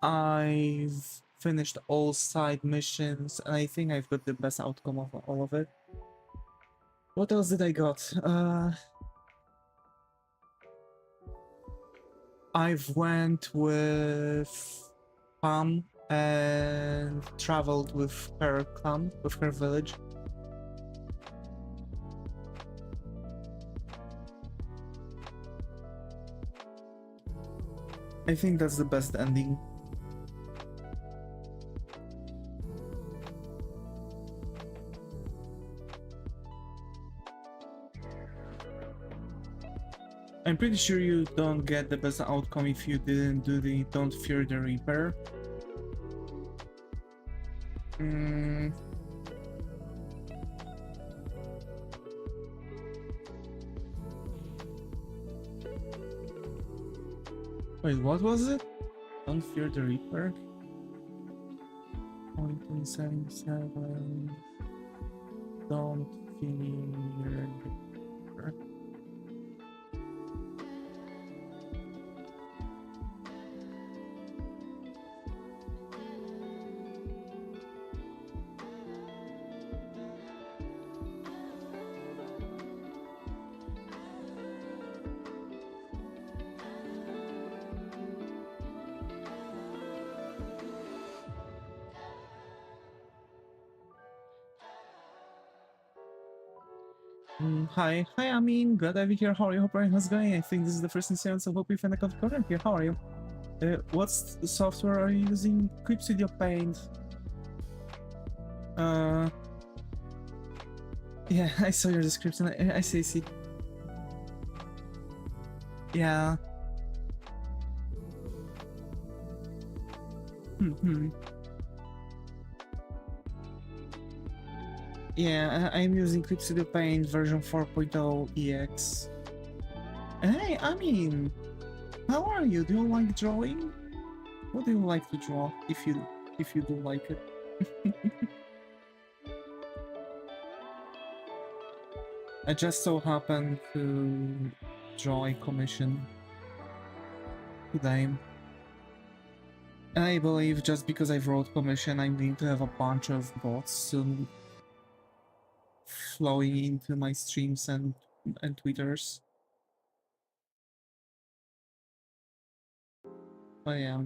I've finished all side missions, and I think I've got the best outcome of all of it. What else did I got? I've went with Pam and traveled with her clan, with her village. I think that's the best ending. I'm pretty sure you don't get the best outcome if you didn't do the Don't Fear the Reaper. Wait, what was it? Don't Fear the Reaper? 1.77. Don't fear the Reaper. Hi, I mean, glad to have you here. How are you? Hope everything's going. I think this is the first instance, so hope you find a comfy corner here. How are you? What software are you using? Clip Studio Paint. Yeah, I saw your description. I see. Yeah. Yeah, I'm using Clip Studio Paint version 4.0 EX. Hey, I mean, how are you? Do you like drawing? What do you like to draw, if you do like it? I just so happened to draw a commission today. And I believe just because I wrote commission, I'm going to have a bunch of bots soon flowing into my streams and Twitters. Oh yeah.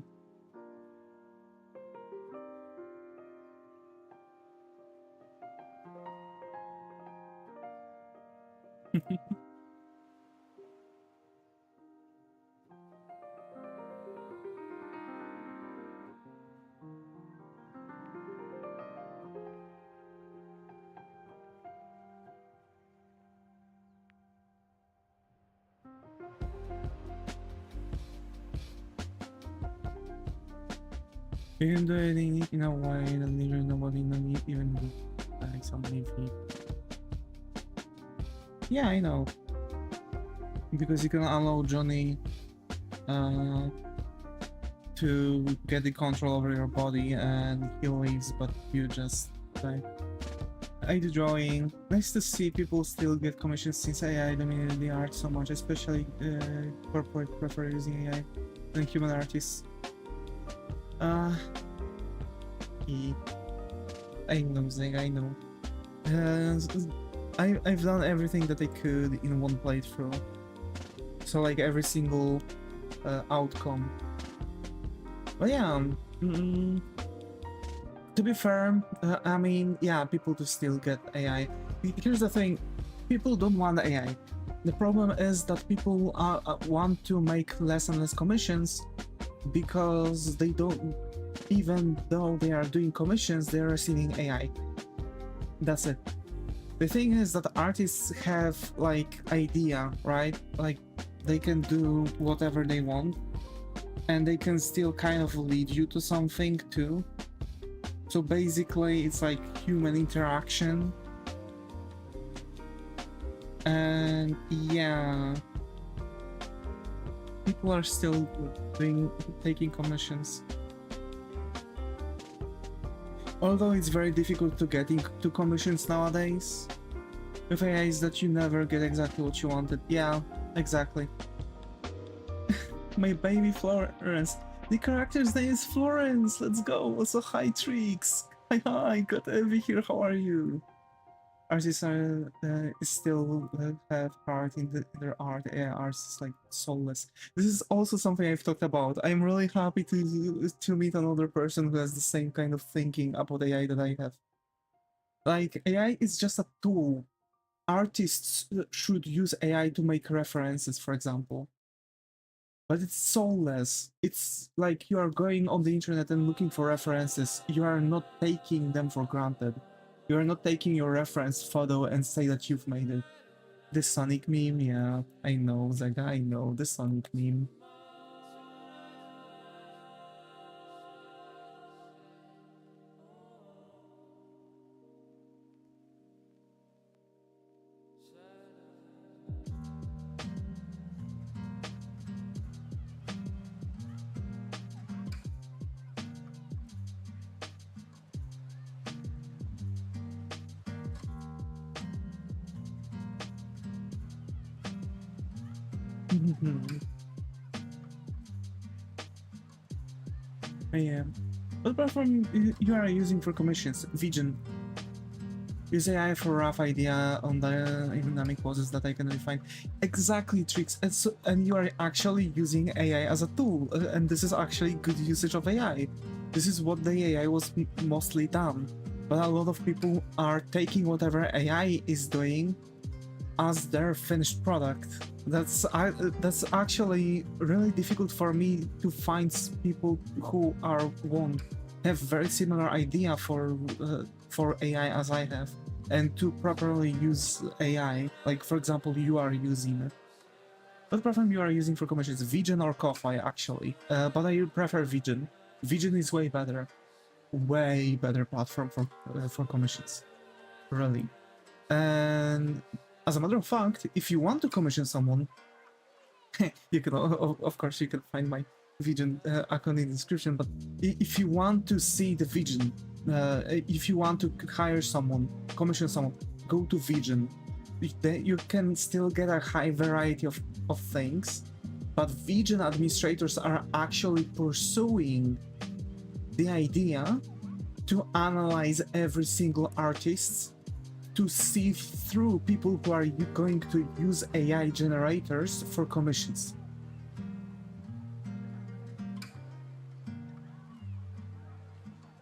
You can do anything in a way that literally nobody even do, like some people. Yeah, I know. Because you can allow Johnny to get the control over your body and he leaves, but you just die. I do drawing. Nice to see people still get commissions since AI dominated the art so much, especially corporate prefer using AI than human artists. I'm losing, I know. I've done everything that I could in one playthrough. So like every single outcome. But yeah, to be fair, I mean, yeah, people do still get AI. Here's the thing, people don't want AI. The problem is that people want to make less and less commissions because they don't, even though they are doing commissions, they're receiving AI. That's it. The thing is that artists have like idea, right? Like they can do whatever they want and they can still kind of lead you to something too. So basically it's like human interaction. And yeah, people are still taking commissions. Although it's very difficult to get into commissions nowadays. With AI is that you never get exactly what you wanted. Yeah, exactly. My baby Florence. The character's name is Florence. Let's go. Also, hi Trix. Hi, good to have you here. How are you? Artists are still have heart in their art. AI artists is like soulless. This is also something I've talked about. I'm really happy to meet another person who has the same kind of thinking about AI that I have. Like AI is just a tool. Artists should use AI to make references, for example. But it's soulless. It's like you are going on the internet and looking for references. You are not taking them for granted. You are not taking your reference photo and say that you've made it. The Sonic meme, yeah, I know, Zaga, I know, the Sonic meme. I am. What platform you are using for commissions? Vision. Use AI for a rough idea on the dynamic poses that I can refine. Exactly, Tricks. And you are actually using AI as a tool, and this is actually good usage of AI. This is what the AI was mostly done. But a lot of people are taking whatever AI is doing as their finished product. That's actually really difficult for me to find people who have very similar idea for AI as I have, and to properly use AI. Like for example, you are using it. What platform you are using for commissions? Vision or Ko-Fi, actually. But I prefer Vision. Vision is way better platform for commissions, really. And as a matter of fact, if you want to commission someone, you can, of course, you can find my Vision account in the description. But if you want to see the Vision, if you want to hire someone, commission someone, go to Vision. You can still get a high variety of things, but Vision administrators are actually pursuing the idea to analyze every single artist, to see through people who are going to use AI generators for commissions.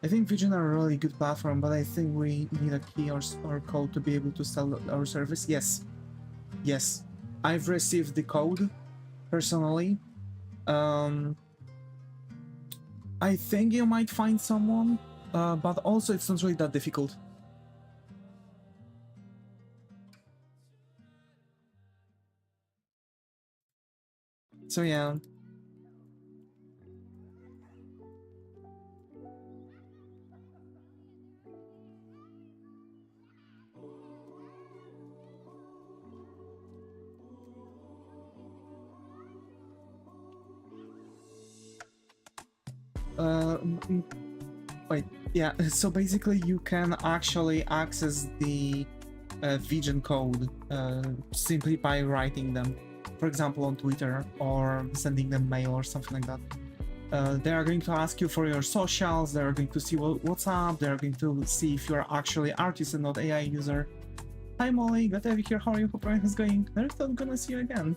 I think Vision are a really good platform, but I think we need a key or code to be able to sell our service. Yes, I've received the code personally. I think you might find someone, but also it's not really that difficult. So yeah. Wait, yeah, so basically you can actually access the Vision code simply by writing them, for example on Twitter, or sending them mail or something like that. They are going to ask you for your socials, they are going to see what's up, they are going to see if you are actually artist and not AI user. Hi Molly, glad to have you here, how are you, hope everything is going? Never thought gonna see you again.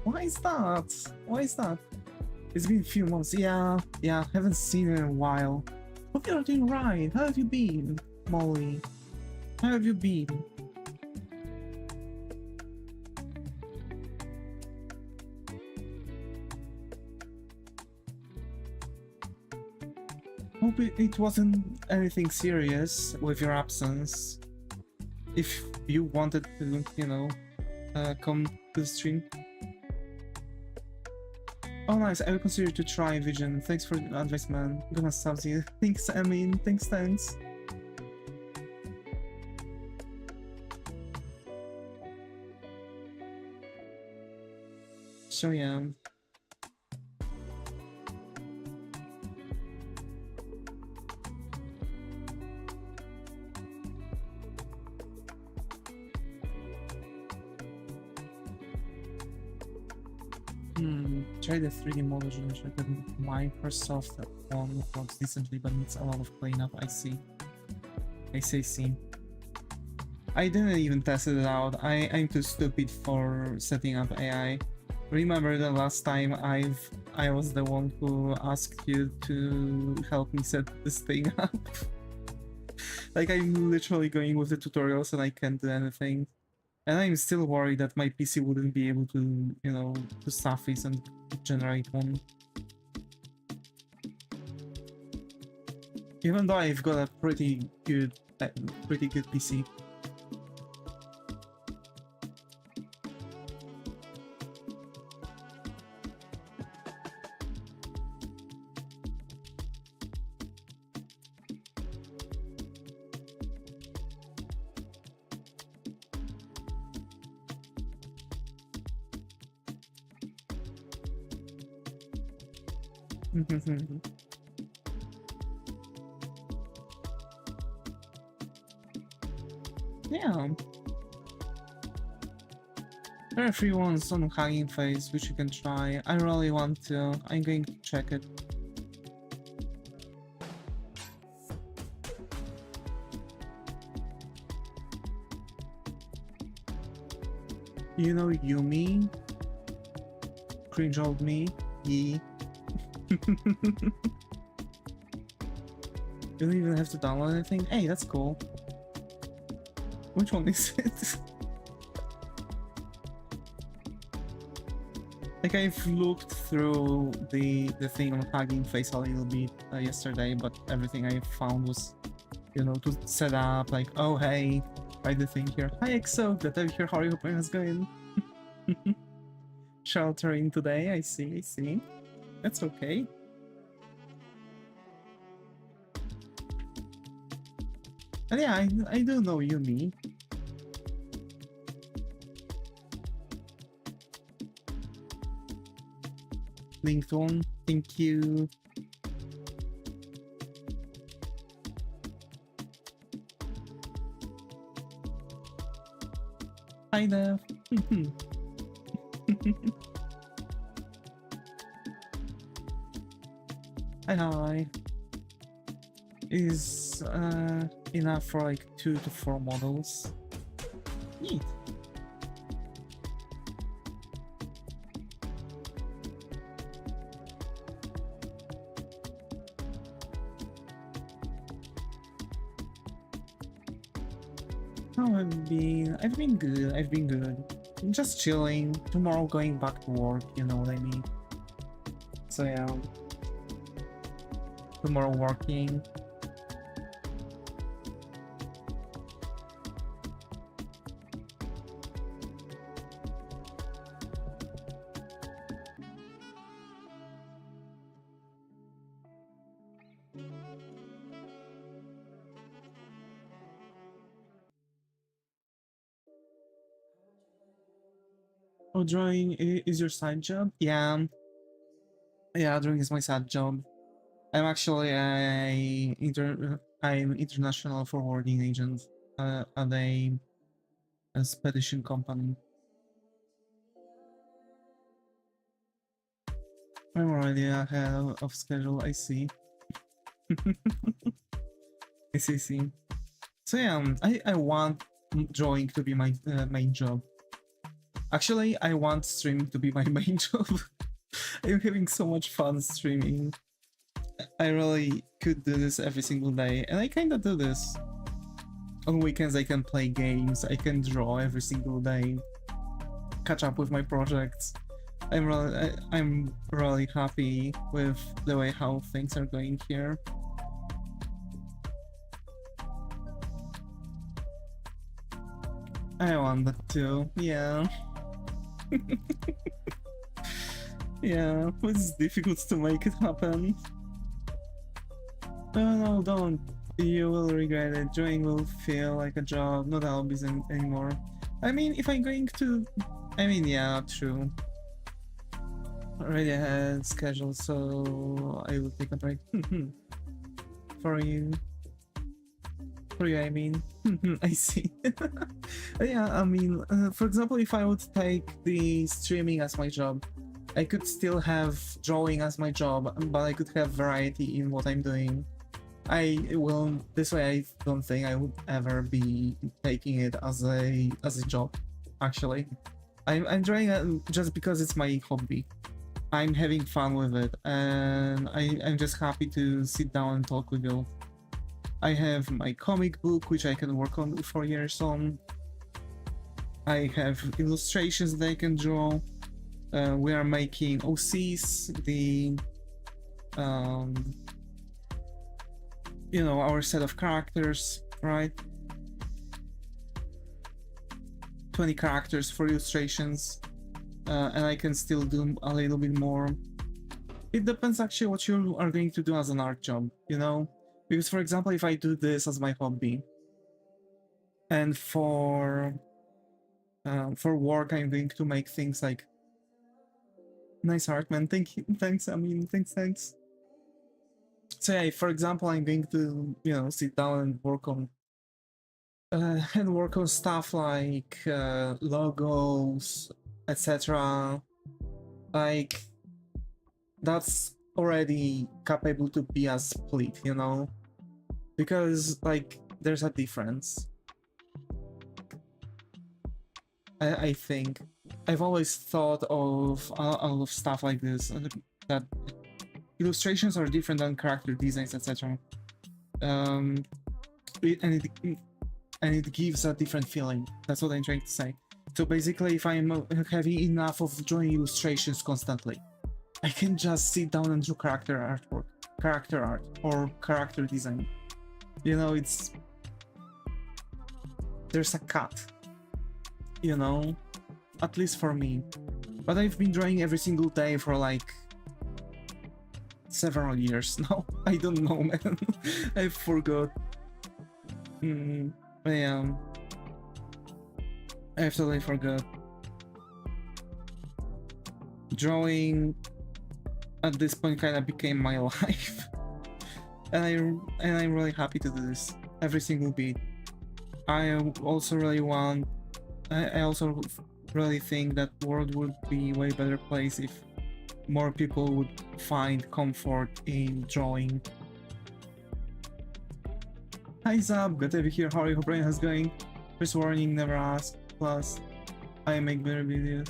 Why is that? It's been a few months. Yeah, haven't seen it in a while. Hope you're doing right. How have you been, Molly? How have you been? Hope it wasn't anything serious with your absence. If you wanted to, you know, come to the stream. Oh nice, I will consider to try Vision. Thanks for the advice, man. I'm gonna sub you. Thanks, I mean, thanks. So yeah. Try the 3D model generator. Microsoft one works decently, but needs a lot of cleanup. I see. I didn't even test it out. I'm too stupid for setting up AI. Remember the last time I was the one who asked you to help me set this thing up? Like, I'm literally going with the tutorials and I can't do anything. And I'm still worried that my PC wouldn't be able to, you know, to suffice and generate one. Even though I've got a pretty good PC. Yeah. There are free ones on Hugging Face which you can try. I really want to. I'm going to check it. You know Yumi? Cringe old me? Yee. You don't even have to download anything? Hey, that's cool. Which one is it? Like, I've looked through the thing on Hugging Face a little bit yesterday, but everything I found was, you know, to set up, like, oh hey, write the thing here. Hi EXO, good to have you here, how are you, hoping it's going? Sheltering today, I see. That's okay. And yeah, I do know Yumi. Linked one, thank you. Hi there. Hi. Is enough for like 2 to 4 models. Neat. Oh, I've been good. I'm just chilling. Tomorrow going back to work, you know what I mean? So yeah. Tomorrow working. Oh, drawing is your side job? Yeah. Yeah, drawing is my side job. I'm actually I'm international forwarding agent at a spedition company. I'm already ahead of schedule, I see. I see. So yeah, I want drawing to be my main job. Actually, I want streaming to be my main job. I'm having so much fun streaming. I really could do this every single day, and I kinda do this. On weekends I can play games, I can draw every single day, catch up with my projects. I'm really happy with the way how things are going here. I want that too, yeah. Yeah, it's difficult to make it happen. No, don't. You will regret it. Drawing will feel like a job, not a hobby anymore. I mean, if I'm going to... I mean, yeah, true. Already ahead schedule, so I will take a break. For you. For you, I mean. I see. Yeah, I mean, for example, if I would take the streaming as my job, I could still have drawing as my job, but I could have variety in what I'm doing. This way I don't think I would ever be taking it as a job, actually. I'm drawing it just because it's my hobby. I'm having fun with it, and I'm just happy to sit down and talk with you. I have my comic book, which I can work on for years on. I have illustrations that I can draw. We are making OCs, the you know, our set of characters, right? 20 characters for illustrations, and I can still do a little bit more. It depends actually what you are going to do as an art job, you know? Because for example, if I do this as my hobby, and for work I'm going to make things like nice art, man. Thank you, thanks. I mean, thanks. So yeah, for example, I'm going to, you know, sit down and work on stuff like logos, etc. Like, that's already capable to be a split, you know, because like there's a difference. I think I've always thought of all of stuff like this, that illustrations are different than character designs, etc. And and it gives a different feeling. That's what I'm trying to say. So basically, if I'm having enough of drawing illustrations constantly, I can just sit down and do character artwork, character art, or character design. You know, it's... there's a cut, you know, at least for me. But I've been drawing every single day for like several years now. I don't know, man. I forgot. Yeah. I totally forgot. Drawing at this point kind of became my life. and I'm really happy to do this every single beat. I also really want... I also really think that world would be a way better place if more people would find comfort in drawing. Hi Zab, good to be here. How are you? Hope brain is going. First warning, never ask. Plus, I make better videos.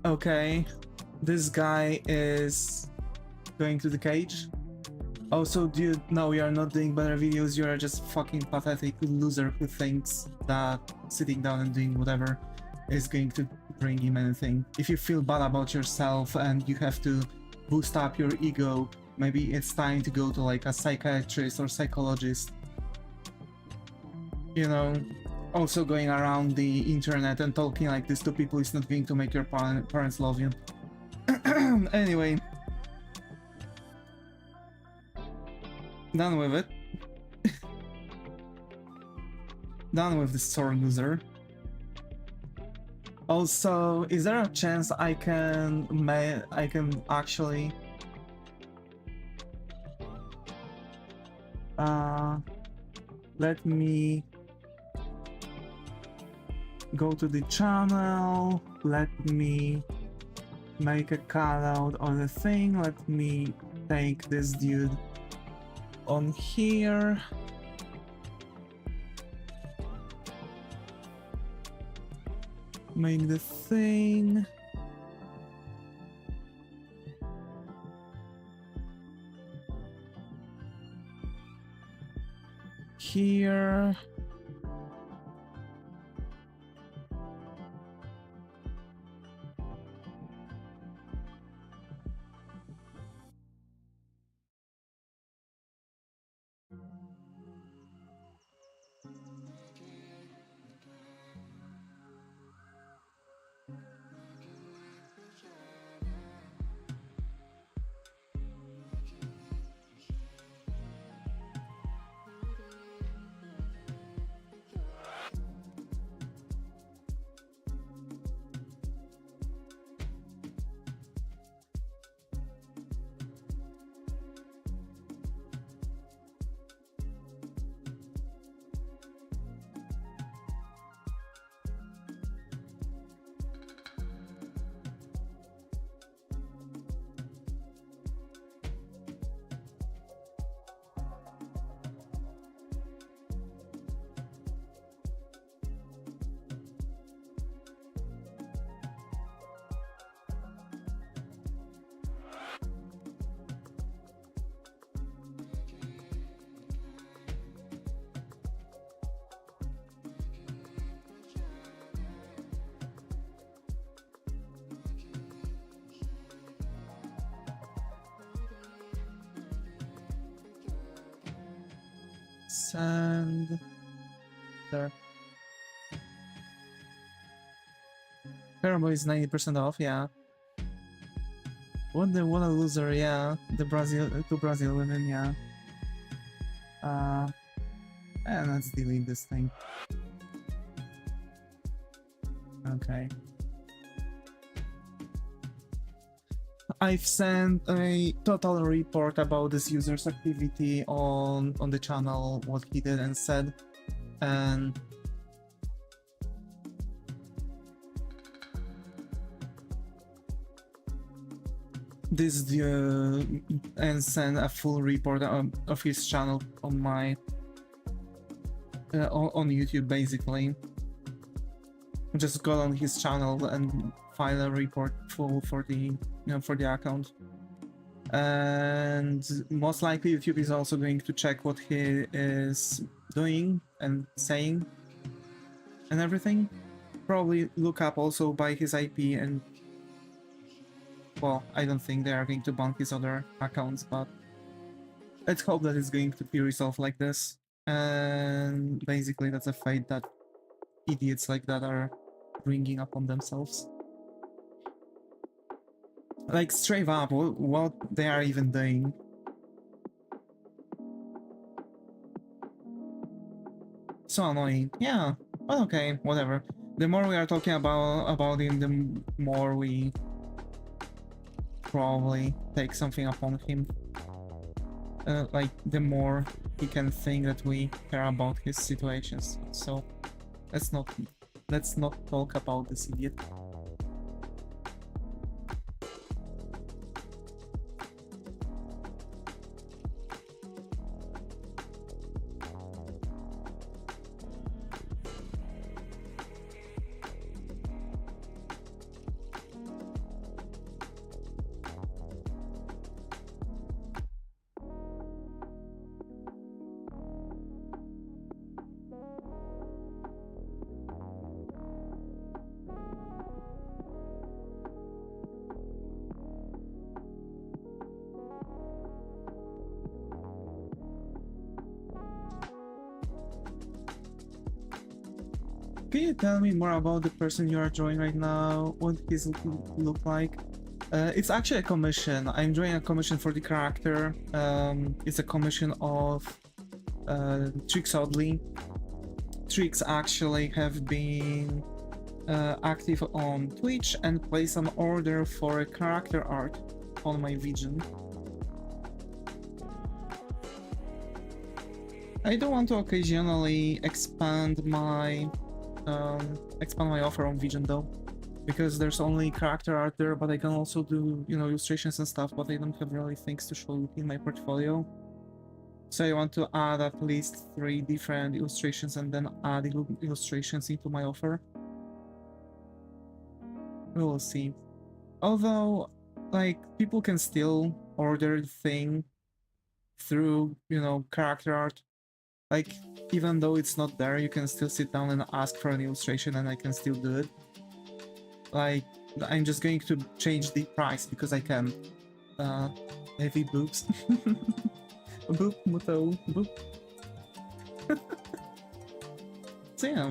Okay, this guy is going to the cage. Also, dude, no, you are not doing better videos, you are just fucking pathetic loser who thinks that sitting down and doing whatever is going to bring him anything. If you feel bad about yourself and you have to boost up your ego, maybe it's time to go to like a psychiatrist or psychologist. You know, also going around the internet and talking like this to people is not going to make your parents love you. Anyway. Done with it. Done with this sore loser. Also, is there a chance I can actually let me go to the channel, let me make a cutout on the thing, let me take this dude on here. Make the thing. Here. Send there. Paramo is 90% off, yeah. What a loser, yeah. The two Brazil women, yeah. And let's delete this thing. Okay. I've sent a total report about this user's activity on the channel, what he did and said, and this and send a full report of his channel on my on YouTube. Basically, just go on his channel and file a report for the for the account. And most likely YouTube is also going to check what he is doing and saying and everything. Probably look up also by his IP, and well, I don't think they are going to ban his other accounts, but let's hope that it's going to be resolved like this. And basically that's a fate that idiots like that are bringing upon themselves. Like, straight up, what they are even doing. So annoying. Yeah, but okay, whatever. The more we are talking about him, the more we probably take something upon him. Like, the more he can think that we care about his situations. So let's not talk about this idiot. Can you tell me more about the person you are drawing right now? What his look like? It's actually a commission. I'm drawing a commission for the character. It's a commission of Trix Oddly. Trix actually have been active on Twitch and placed an order for a character art on my Vision. I do want to occasionally expand my offer on Vision though, because there's only character art there, but I can also do, illustrations and stuff, but I don't have really things to show in my portfolio. So I want to add at least 3 different illustrations and then add illustrations into my offer. We will see. Although, like, people can still order the thing through, character art. Like, even though it's not there, you can still sit down and ask for an illustration and I can still do it. Like, I'm just going to change the price because I can. Heavy boobs. Boop, muto, boop. So yeah.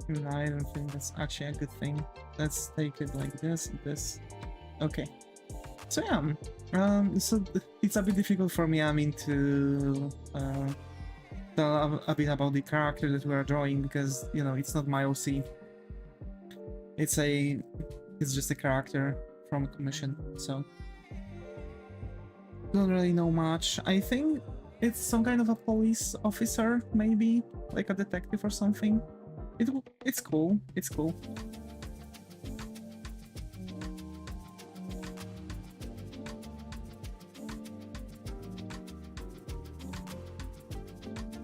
No, I don't think that's actually a good thing. Let's take it like this. Okay. So yeah, so it's a bit difficult for me, to tell a bit about the character that we are drawing because, it's not my OC. It's just a character from a commission, so don't really know much. I think it's some kind of a police officer, maybe like a detective or something. It's cool. It's cool.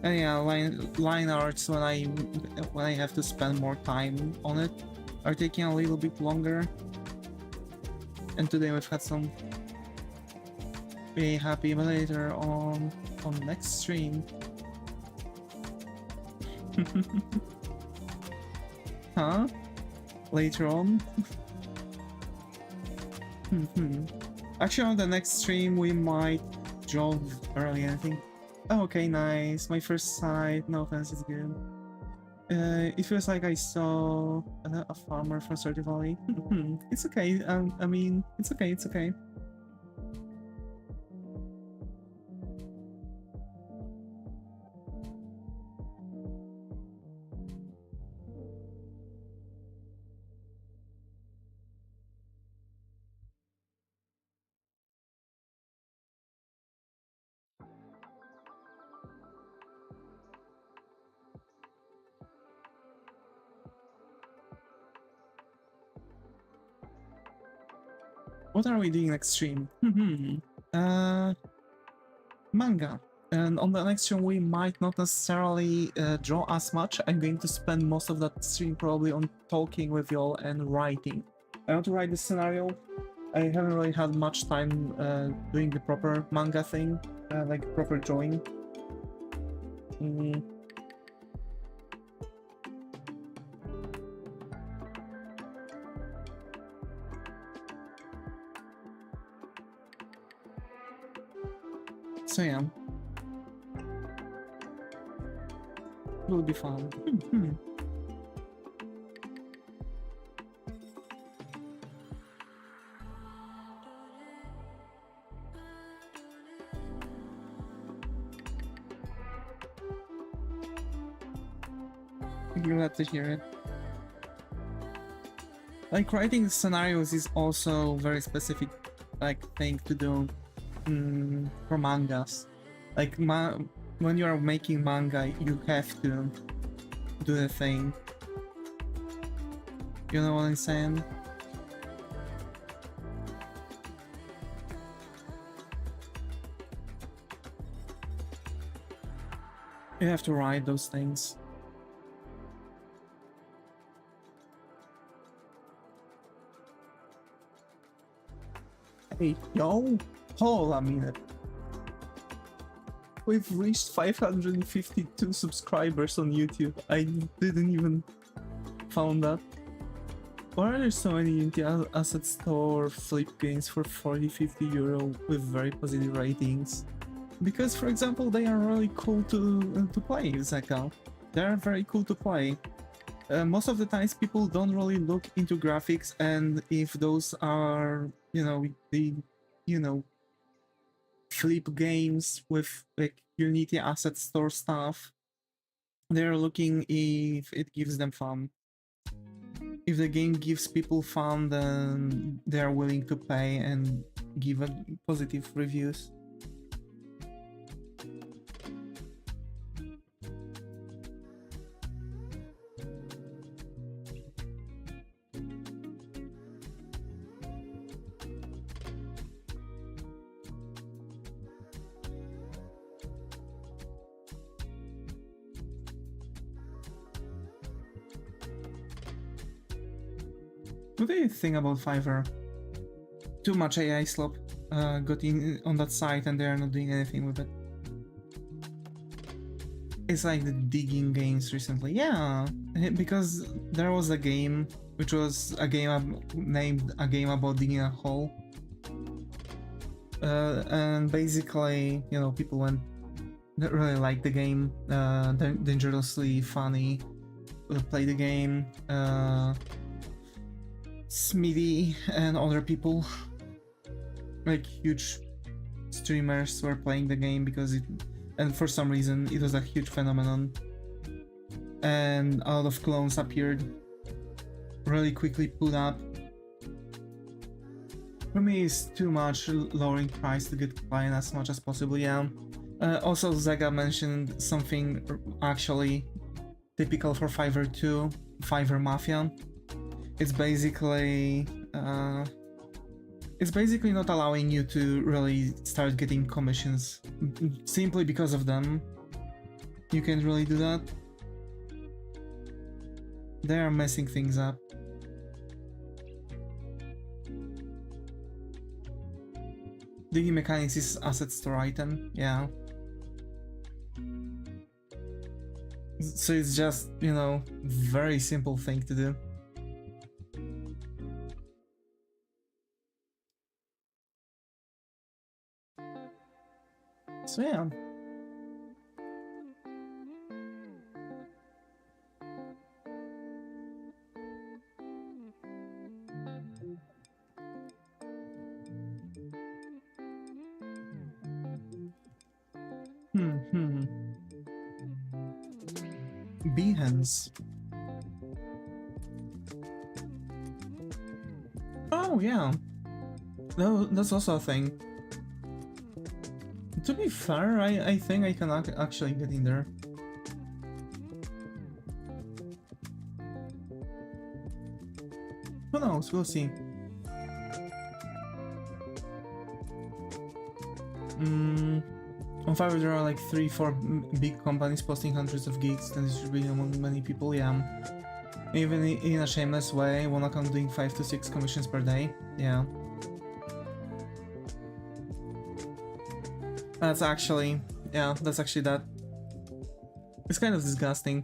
And yeah, line arts when I have to spend more time on it are taking a little bit longer. And today we've had some be happy, but later on next stream. Huh? Later on? Actually, on the next stream we might draw early, I think. Oh, okay, nice. My first sight. No offense, it's good. It feels like I saw a farmer from Stardew Valley. It's okay. I mean, it's okay. It's okay. What are we doing next stream? Manga. And on the next stream, we might not necessarily draw as much. I'm going to spend most of that stream probably on talking with y'all and writing. I want to write this scenario. I haven't really had much time doing the proper manga thing, like proper drawing. So yeah. It will be fun. I'm glad to hear it. Like, writing scenarios is also very specific, like, thing to do for mangas. Like, when you are making manga, you have to do the thing. You know what I'm saying? You have to write those things. Hey, yo! Hold a minute. We've reached 552 subscribers on YouTube. I didn't even found that. Why are there so many Unity Asset Store flip games for 40-50 euro with very positive ratings? Because, for example, they are really cool to play, Zeka. They are very cool to play. Most of the times people don't really look into graphics, and if those are, you know, the, you know, flip games with like Unity Asset Store stuff, they're looking if it gives them fun. If the game gives people fun, then they're willing to pay and give positive reviews. What do you think about Fiverr? Too much AI slop got in on that site and they're not doing anything with it. It's like the digging games recently. Yeah, because there was a game which was a game named A Game About Digging a Hole. And basically, you know, people went that really liked the game, dangerously funny, play the game. Smithy and other people, like huge streamers, were playing the game because and for some reason it was a huge phenomenon, and a lot of clones appeared really quickly put up. For me, it's too much lowering price to get client as much as possible. Yeah. Also, Zega mentioned something actually typical for Fiverr too, Fiverr Mafia. It's basically not allowing you to really start getting commissions simply because of them. You can't really do that. They are messing things up. Digging mechanics is asset store item, yeah. So it's just, you know, very simple thing to do. So yeah. Behance. Oh yeah, that's also a thing. To be fair, I think I can actually get in there. Who knows? We'll see. On Fiverr there are like 3-4 big companies posting hundreds of gigs and distributing among many people, yeah. Even in a shameless way, one account doing 5 to 6 commissions per day, yeah. That's actually that. It's kind of disgusting.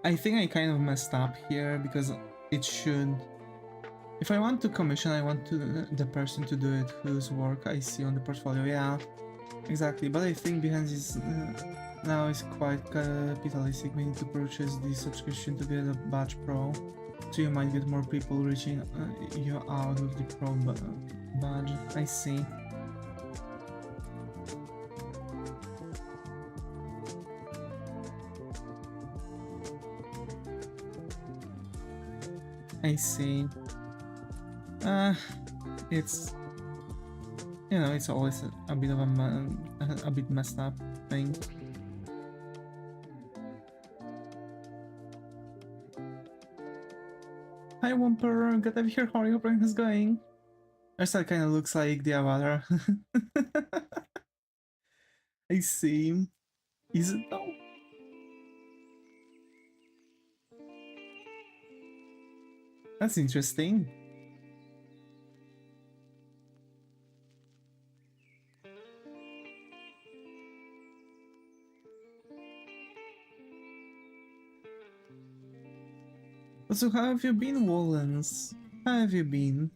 I think I kind of messed up here because it should... If I want to commission, I want the person to do it whose work I see on the portfolio, yeah, exactly. But I think Behance is now is quite capitalistic. We need to purchase the subscription to get a badge pro, so you might get more people reaching you out with the pro badge. I see. I see. It's, you know, it's always a bit of a bit messed up thing. Hi Wumper, good to be here. How are you? How is going? Hairstyle kind of looks like the avatar. I see. Is it though? That's interesting. So how have you been, Wollens? How have you been?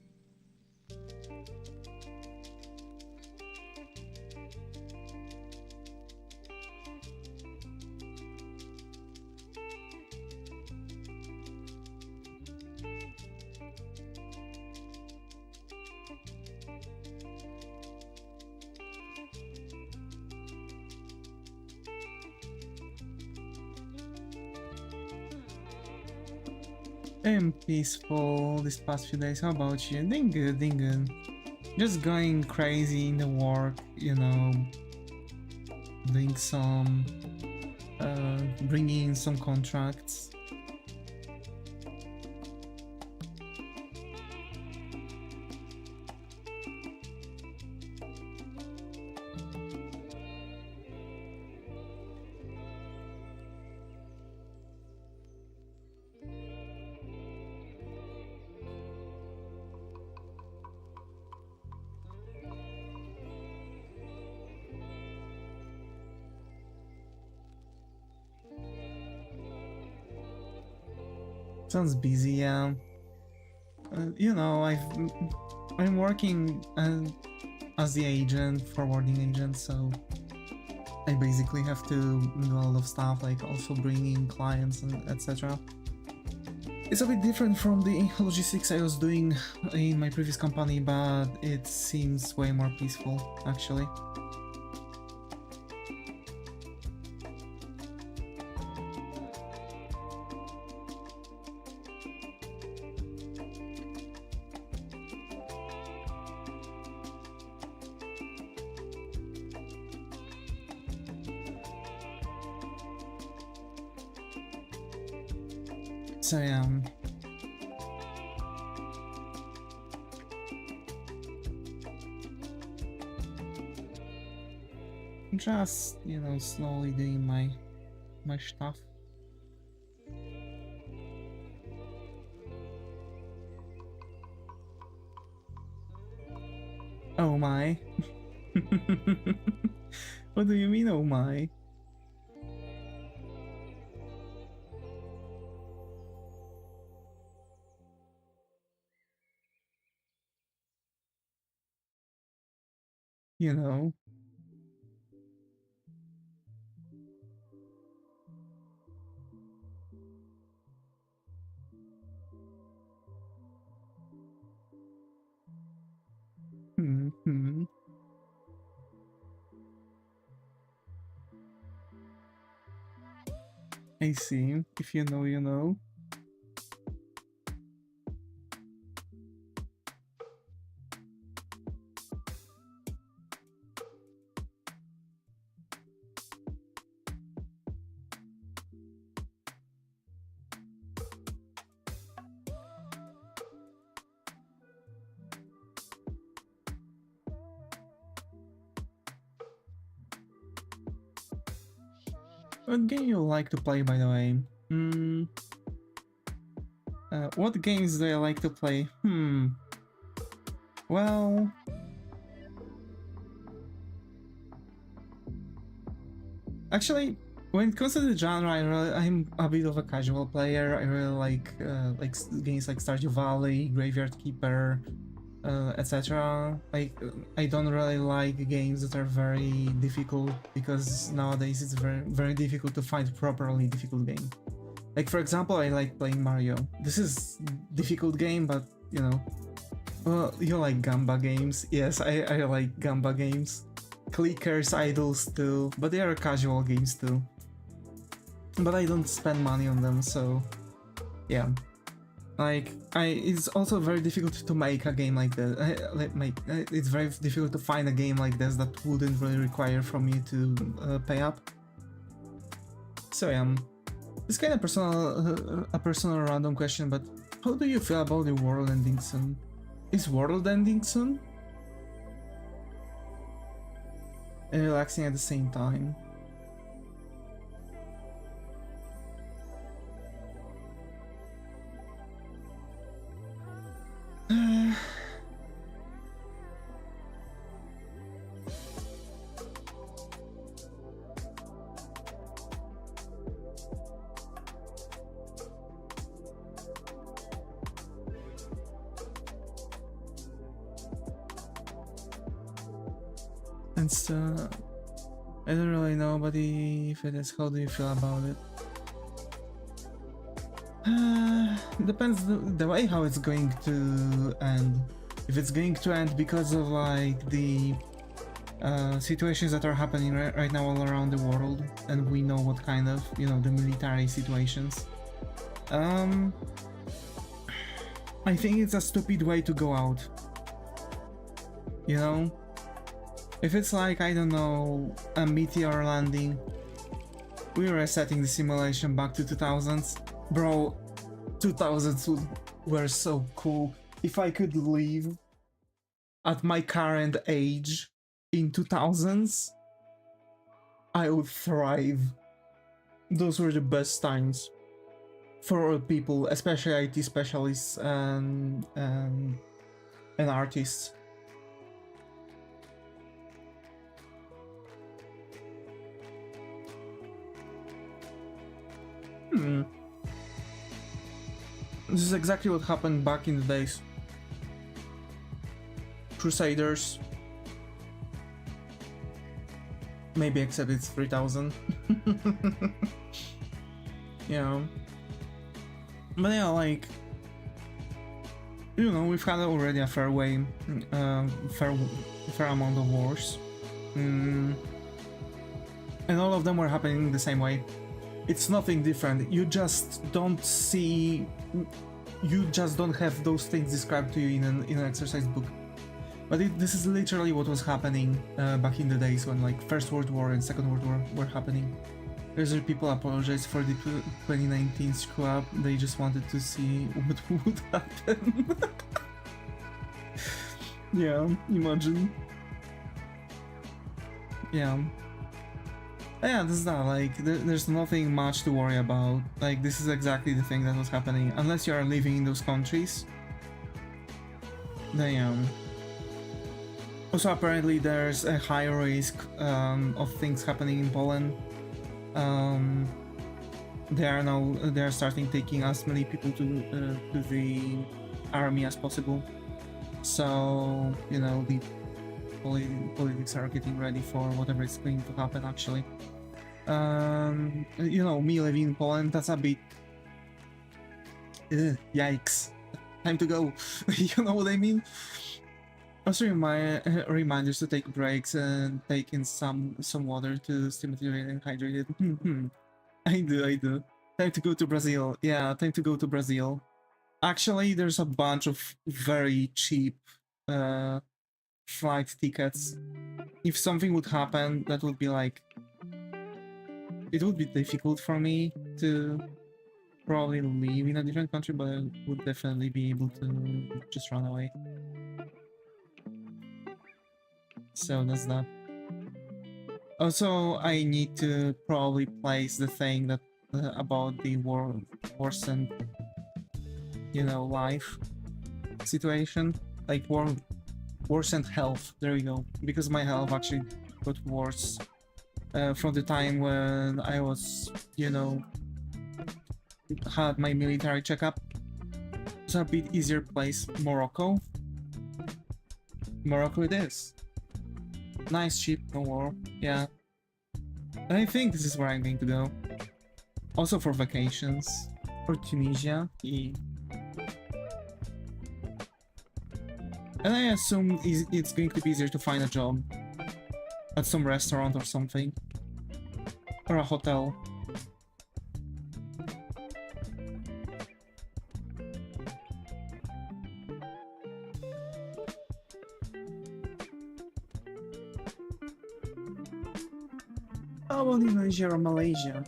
I'm peaceful this past few days. How about you? Doing good, doing good. Just going crazy in the work, you know, doing some, bringing in some contracts. Sounds busy, yeah. You know, I'm working as the agent, forwarding agent, so I basically have to do a lot of stuff, like also bringing clients and etc. It's a bit different from the logistics I was doing in my previous company, but it seems way more peaceful, actually. So yeah. Just, you know, slowly doing my stuff. Oh my. What do you mean, oh my? you know. Hmm. I see. If you know, you know. What game you like to play, by the way? What games do I like to play? Well, actually, when it comes to the genre, I'm a bit of a casual player. I really like games like Stardew Valley, Graveyard Keeper, etc. I don't really like games that are very difficult because nowadays it's very difficult to find properly difficult game. Like for example, I like playing Mario. This is difficult game, but you know, well, you like Gamba games. Yes, I like Gamba games. Clickers, idols too, but they are casual games too. But I don't spend money on them, so yeah. Like, it's also very difficult to make a game like that. It's very difficult to find a game like this that wouldn't really require from you to pay up. So yeah, it's kind of personal, a personal random question, but how do you feel about the world ending soon? Is world ending soon? And relaxing at the same time. And so, I don't really know, but if it is, how do you feel about it? Depends the way how it's going to end. If it's going to end because of like the situations that are happening right now all around the world, and we know what kind of, you know, the military situations. I think it's a stupid way to go out. You know? If it's like, I don't know, a meteor landing, we're resetting the simulation back to 2000s. Bro, 2000s were so cool. If I could live at my current age in 2000s, I would thrive. Those were the best times for all people, especially IT specialists and artists. This is exactly what happened back in the days. Crusaders. Maybe except it's 3000. Yeah. But yeah, like, you know, we've had already a fair amount of wars. And all of them were happening the same way. It's nothing different. You just don't see, you just don't have those things described to you in an exercise book. But this is literally what was happening back in the days when like First World War and Second World War were happening. There's people apologize for the 2019 screw up. They just wanted to see what would happen. Yeah, imagine. Yeah. Yeah, this is that, like, there's nothing much to worry about. Like, this is exactly the thing that was happening. Unless you are living in those countries. Then, also, apparently there's a high risk of things happening in Poland. They are starting taking as many people to the army as possible. So, you know, the politics are getting ready for whatever is going to happen. Actually, you know, me living in Poland, that's a bit yikes. Time to go. You know what I mean? Also, reminders to take breaks and take in some water to stay material and hydrated. I do. Time to go to Brazil. Yeah, time to go to Brazil. Actually, there's a bunch of very cheap flight tickets. If something would happen, that would be like... It would be difficult for me to probably live in a different country, but I would definitely be able to just run away. So that's that. Also, I need to probably place the thing that about the worsened, you know, life situation, like worsened health. There we go. Because my health actually got worse from the time when I was, you know, had my military checkup. It's a bit easier place. Morocco. Morocco it is. Nice, cheap, no war. Yeah. And I think this is where I'm going to go. Also for vacations. For Tunisia. Yeah. And I assume it's going to be easier to find a job. At some restaurant or something. Or a hotel. How about Indonesia or Malaysia?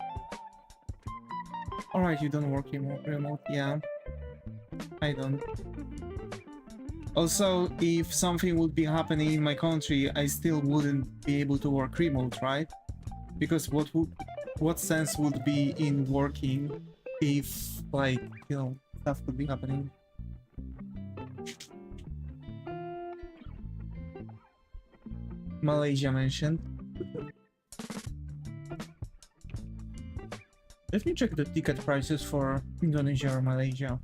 Alright, you don't work remote, yeah. I don't. Also, if something would be happening in my country, I still wouldn't be able to work remote, right? Because what sense would be in working if, like, you know, stuff could be happening? Malaysia mentioned. Let me check the ticket prices for Indonesia or Malaysia.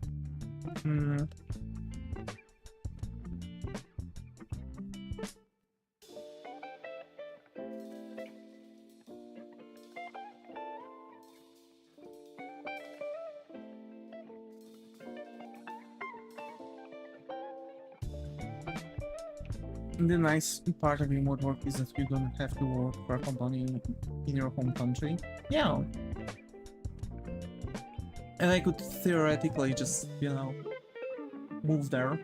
The nice part of remote work is that you don't have to work for a company in your home country. Yeah. And I could theoretically just, you know, move there.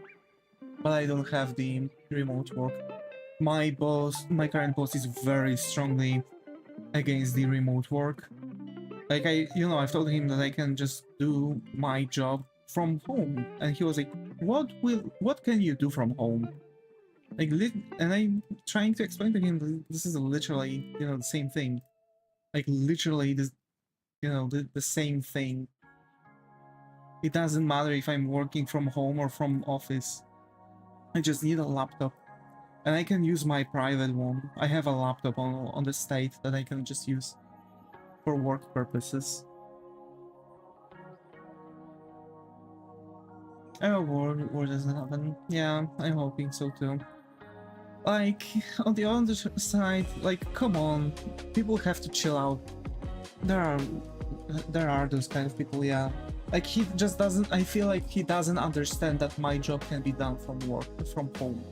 But I don't have the remote work. My current boss is very strongly against the remote work. Like I've told him that I can just do my job from home. And he was like, what can you do from home? Like, and I'm trying to explain to him this is literally, you know, the same thing. Like, literally, this, you know, the same thing. It doesn't matter if I'm working from home or from office. I just need a laptop. And I can use my private one. I have a laptop on the state that I can just use for work purposes. I hope war doesn't happen. Yeah, I'm hoping so too. Like, on the other side, like, come on, people have to chill out. There are those kind of people, yeah. Like, he just doesn't, I feel like he doesn't understand that my job can be done from home.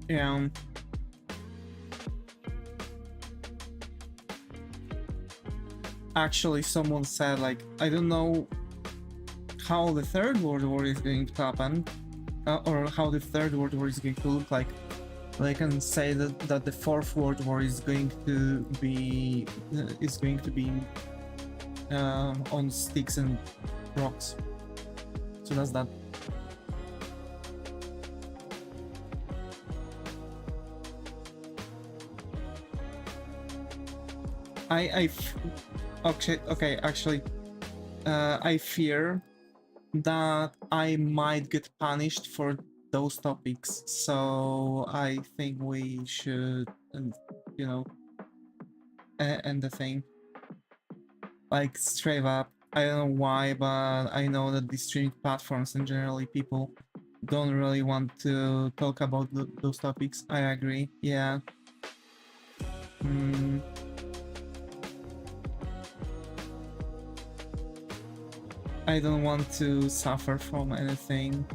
Yeah. Actually, someone said, like, I don't know how the Third World War is going to happen, or how the Third World War is going to look like. But I can say that the Fourth World War is going to be on sticks and rocks. So that's that. Okay, actually, I fear that I might get punished for those topics. So I think we should, you know, end the thing. Like straight up. I don't know why, but I know that the streaming platforms and generally people don't really want to talk about those topics. I agree. Yeah. Mm, I don't want to suffer from anything.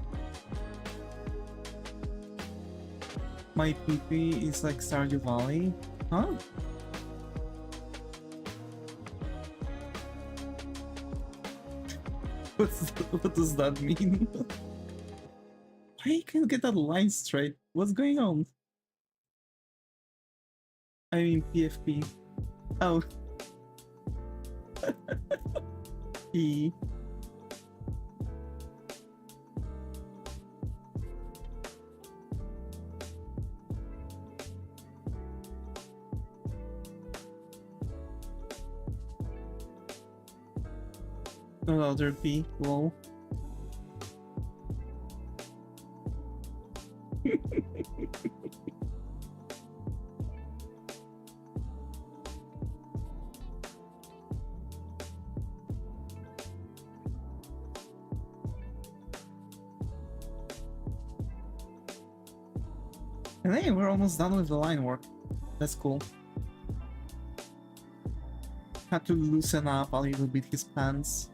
My PP is like Stardew Valley. Huh? What does that mean? I can't get that line straight. What's going on? I mean PFP. Oh. P. No other P. Lol. And hey, we're almost done with the line work. That's cool. Had to loosen up a little bit his pants.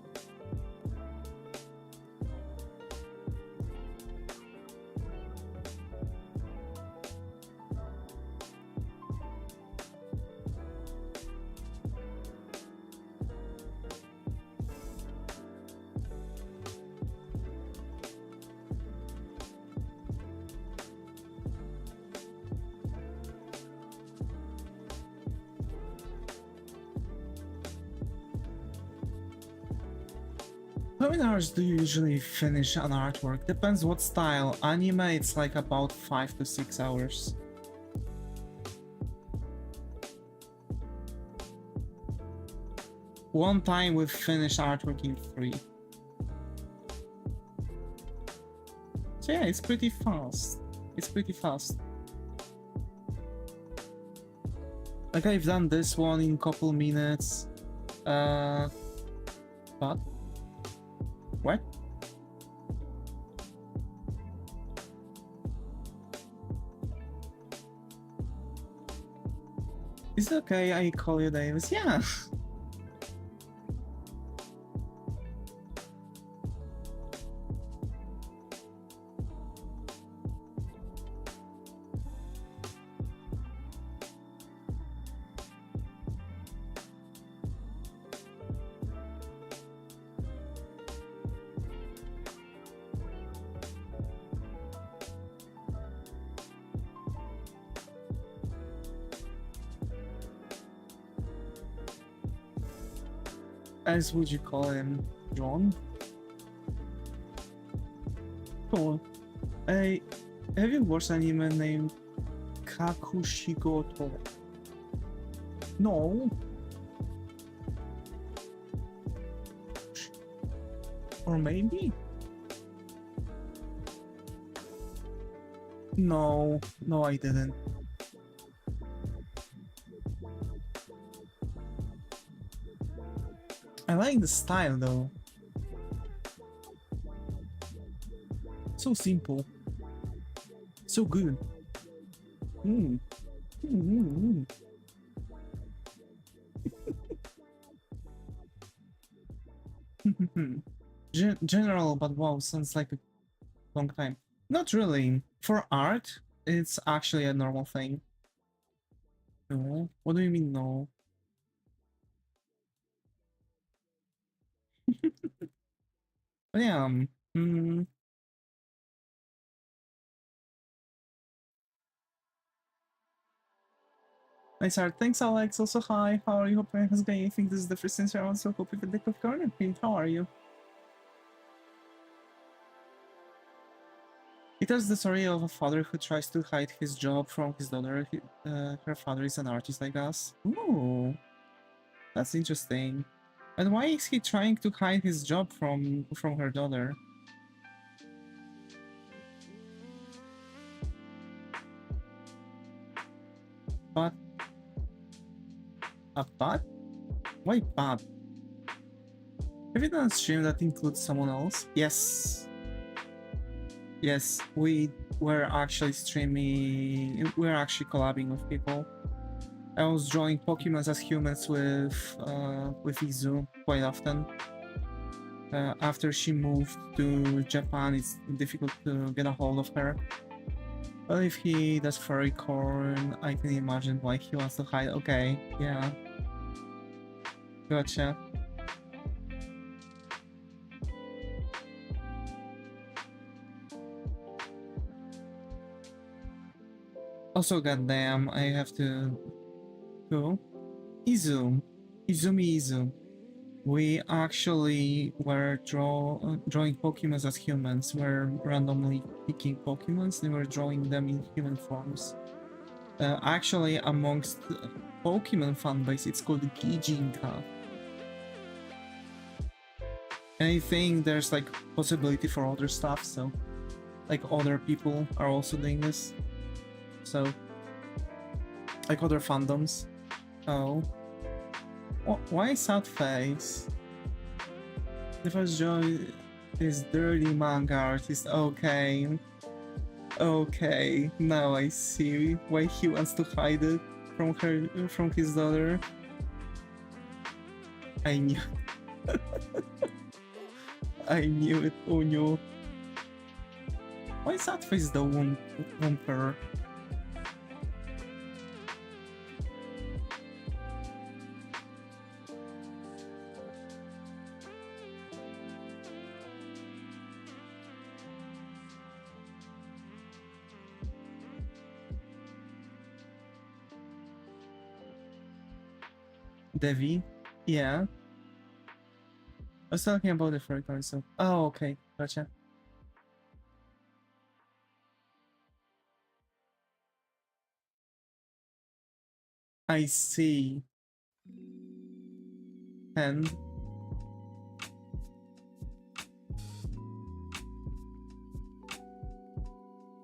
How many hours do you usually finish an artwork? Depends what style. Anime, it's like about 5 to 6 hours. One time we've finished artwork in 3. So yeah, it's pretty fast. It's pretty fast. Like I've done this one in a couple minutes. But what? Is it okay I call you Davis? Yeah. As would you call him? John? Cool. Hey, have you watched an anime named Kakushigoto? No. Or maybe? No, no I didn't. I like the style though. So simple. So good. Mm. Mm. General, but wow, sounds like a long time. Not really. For art, it's actually a normal thing. No? What do you mean no? But yeah, nice art. Thanks, Alex. Also, hi. How are you? Hope everything's going. I think this is the first answer. I also hope you get the coffee corner. How are you? It tells the story of a father who tries to hide his job from his daughter. Her father is an artist, I guess. Ooh, that's interesting. And why is he trying to hide his job from her daughter? But a but? Why but? Have you done a stream that includes someone else? Yes. Yes, we were actually streaming. We're actually collabing with people. I was drawing Pokemon as humans with Izu quite often. After she moved to Japan, it's difficult to get a hold of her. But if he does furry corn, I can imagine why he wants to hide. Okay, yeah. Gotcha. Also, goddamn, I have to go. Izu. Izu. We actually were drawing Pokemons as humans. We're randomly picking Pokemons and we're drawing them in human forms. Actually, amongst Pokemon fanbase, it's called Gijinka. And I think there's like possibility for other stuff, so like other people are also doing this. So like other fandoms. Oh. Why sad face? The first joy is dirty manga artist. Okay. Okay, now I see why he wants to hide it from his daughter. I knew. I knew it. Oh no. Why is that face the Wumper? Devi? Yeah. I was talking about the furry card, so. Oh, okay. Gotcha. I see. And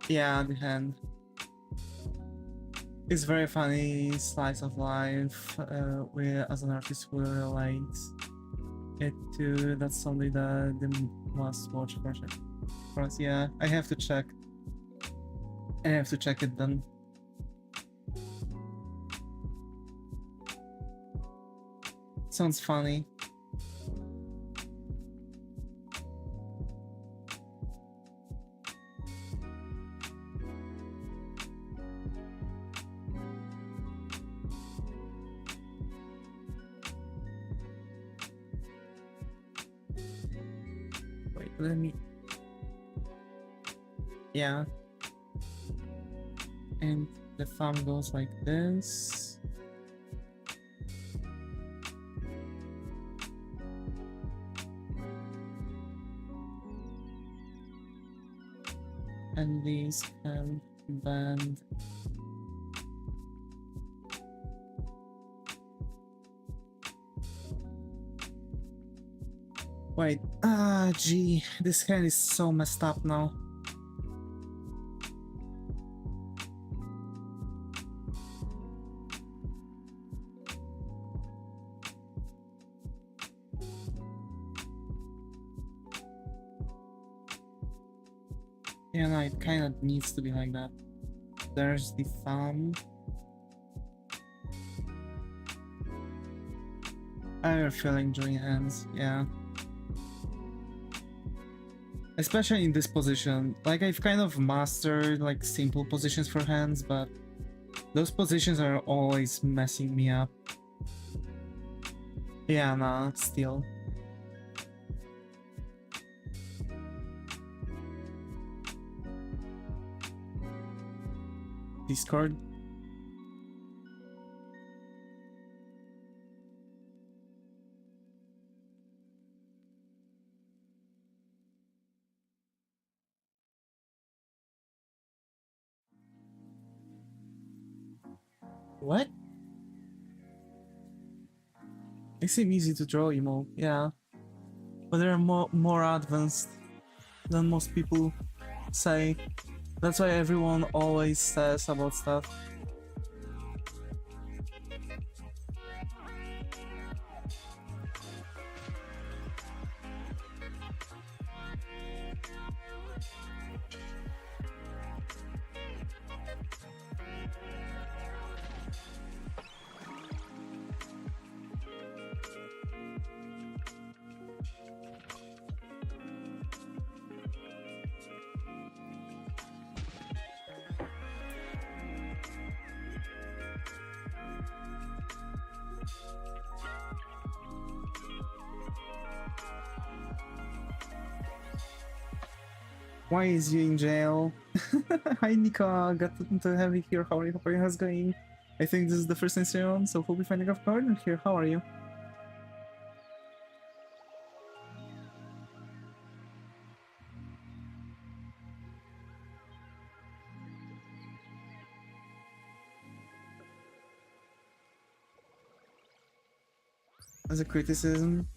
yeah, the hand. It's very funny slice of life. We as an artist will relate it to. That's something that the must watch project for us. Yeah, I have to check. I have to check it then. Sounds funny. Wait, let me. Yeah. And the thumb goes like this. And these can bend. Wait, gee, this hand is so messed up now. Yeah, no, it kind of needs to be like that. There's the thumb. I have a feeling drawing hands, yeah. Especially in this position. Like, I've kind of mastered, like, simple positions for hands, but those positions are always messing me up. Yeah, nah, still. Discord. What? They seem easy to draw, emo, yeah. But they're more advanced than most people say. That's why everyone always says about stuff. Why is you in jail? Hi Nika, got to have you here. How are you? Hope your house going? I think this is the first Instagram, so we'll be finding a partner here. How are you? As a criticism.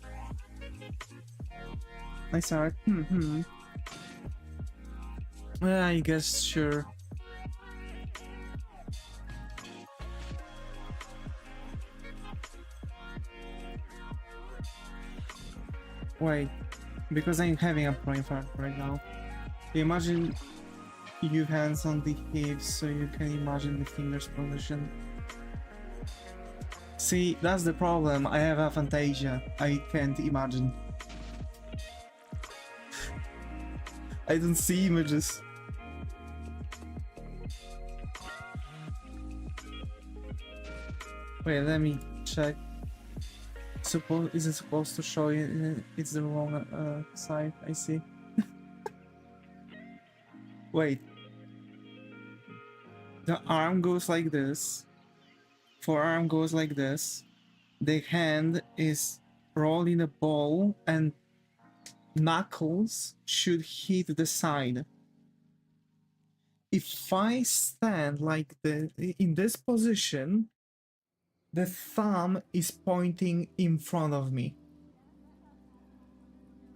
Nice art. Yeah, I guess, sure. Wait, because I'm having a brain fart right now. Imagine you hands on the hips so you can imagine the fingers position. See, that's the problem. I have aphantasia. I can't imagine. I don't see images. Wait, let me check. Is it supposed to show you? It's the wrong side. I see. Wait. The arm goes like this. Forearm goes like this. The hand is rolled in a ball and knuckles should hit the side. If I stand like in this position, the thumb is pointing in front of me.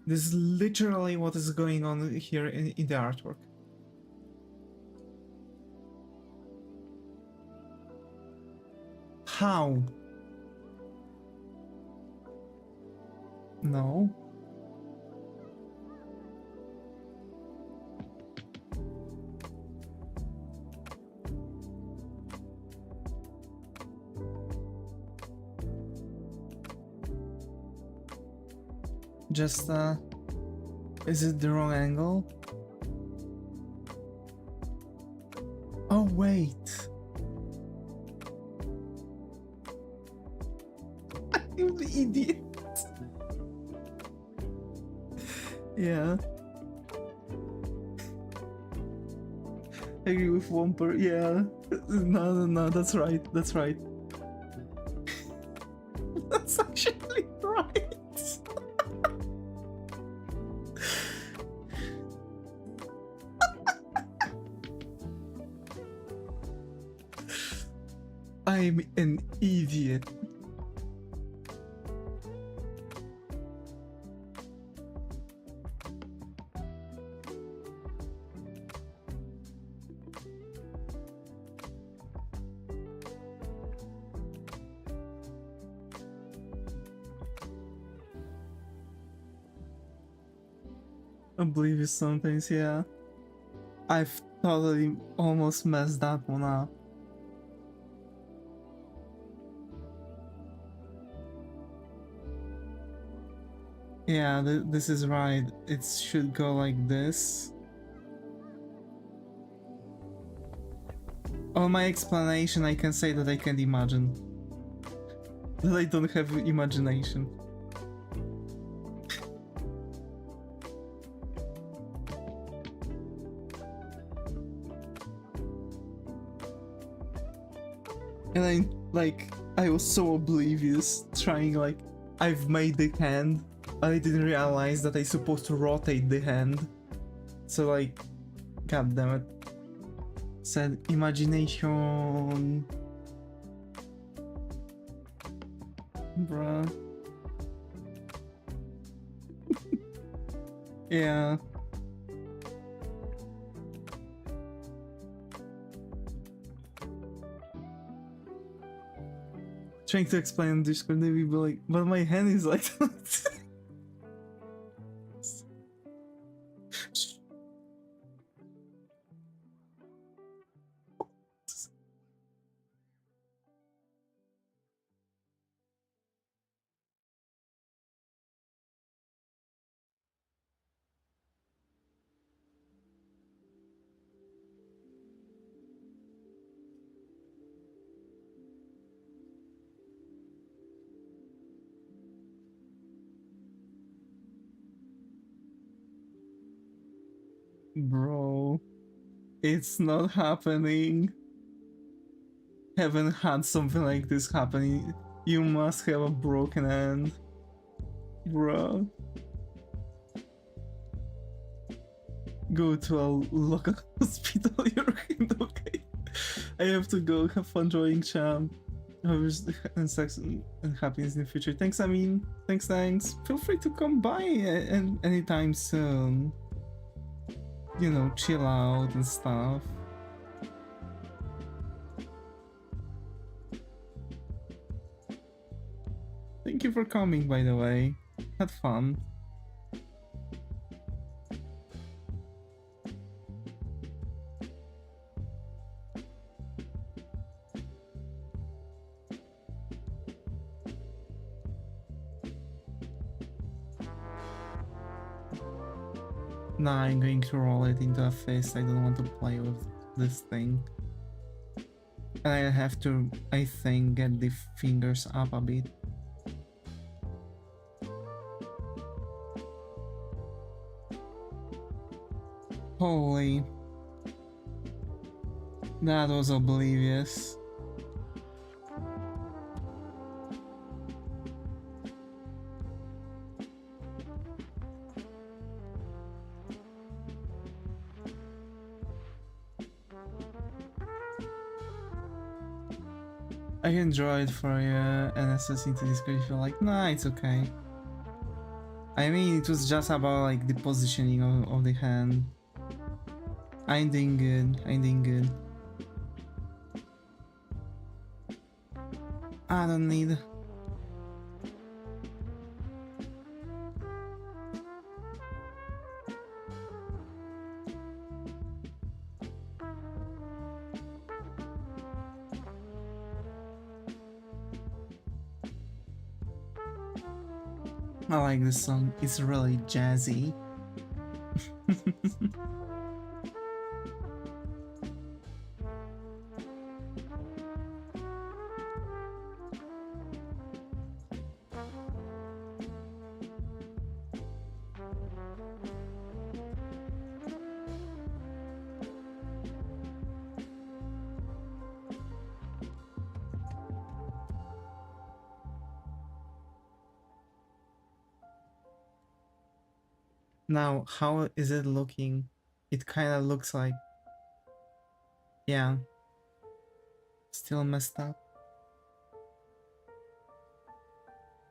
This is literally what is going on here in the artwork. How? No. Just, is it the wrong angle? Oh, wait. I'm the idiot. Yeah. I agree with Womper, yeah. No, that's right, that's right. That's actually right. I'm an idiot. Oblivious sometimes, yeah. I've totally almost messed that one up. Yeah, this is right. It should go like this. On my explanation, I can say that I can't imagine. That I don't have imagination. And I was so oblivious, trying I've made the hand, I didn't realize that I'm supposed to rotate the hand. So god damn it. Said imagination. Bruh. Yeah. Trying to explain on Discord, maybe be like, but my hand is like bro, it's not happening. Haven't had something like this happening. You must have a broken hand, bro. Go to a local hospital. You're okay. I have to go. Have fun drawing, champ. And sex and happiness in the future. Thanks, I mean. Thanks. Feel free to come by and anytime soon. You know, chill out and stuff. Thank you for coming, by the way. Had fun. Nah, I'm going to roll it into a fist. I don't want to play with this thing. And I have to, I think, get the fingers up a bit. Holy. That was oblivious. I can draw it for you and access into Discord if you like. Nah, it's okay. I mean, it was just about like the positioning of the hand. I'm doing good. I'm doing good. I don't need. I like this song. It's really jazzy. Now, how is it looking? It kind of looks like... Yeah. Still messed up.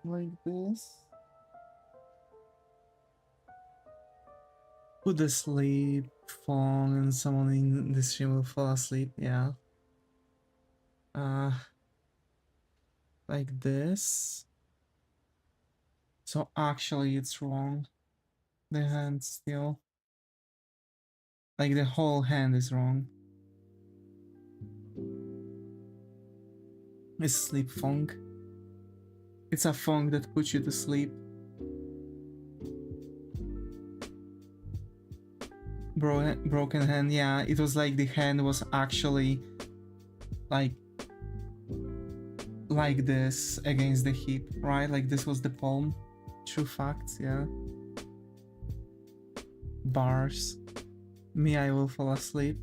Like this. Put the sleep phone and someone in this stream will fall asleep, yeah. Like this. So actually it's wrong. The hand still. Like the whole hand is wrong. It's sleep funk. It's a funk that puts you to sleep. Broken hand, yeah. It was like the hand was actually like this against the hip, right? Like this was the palm. True facts, yeah. Bars. Me, I will fall asleep.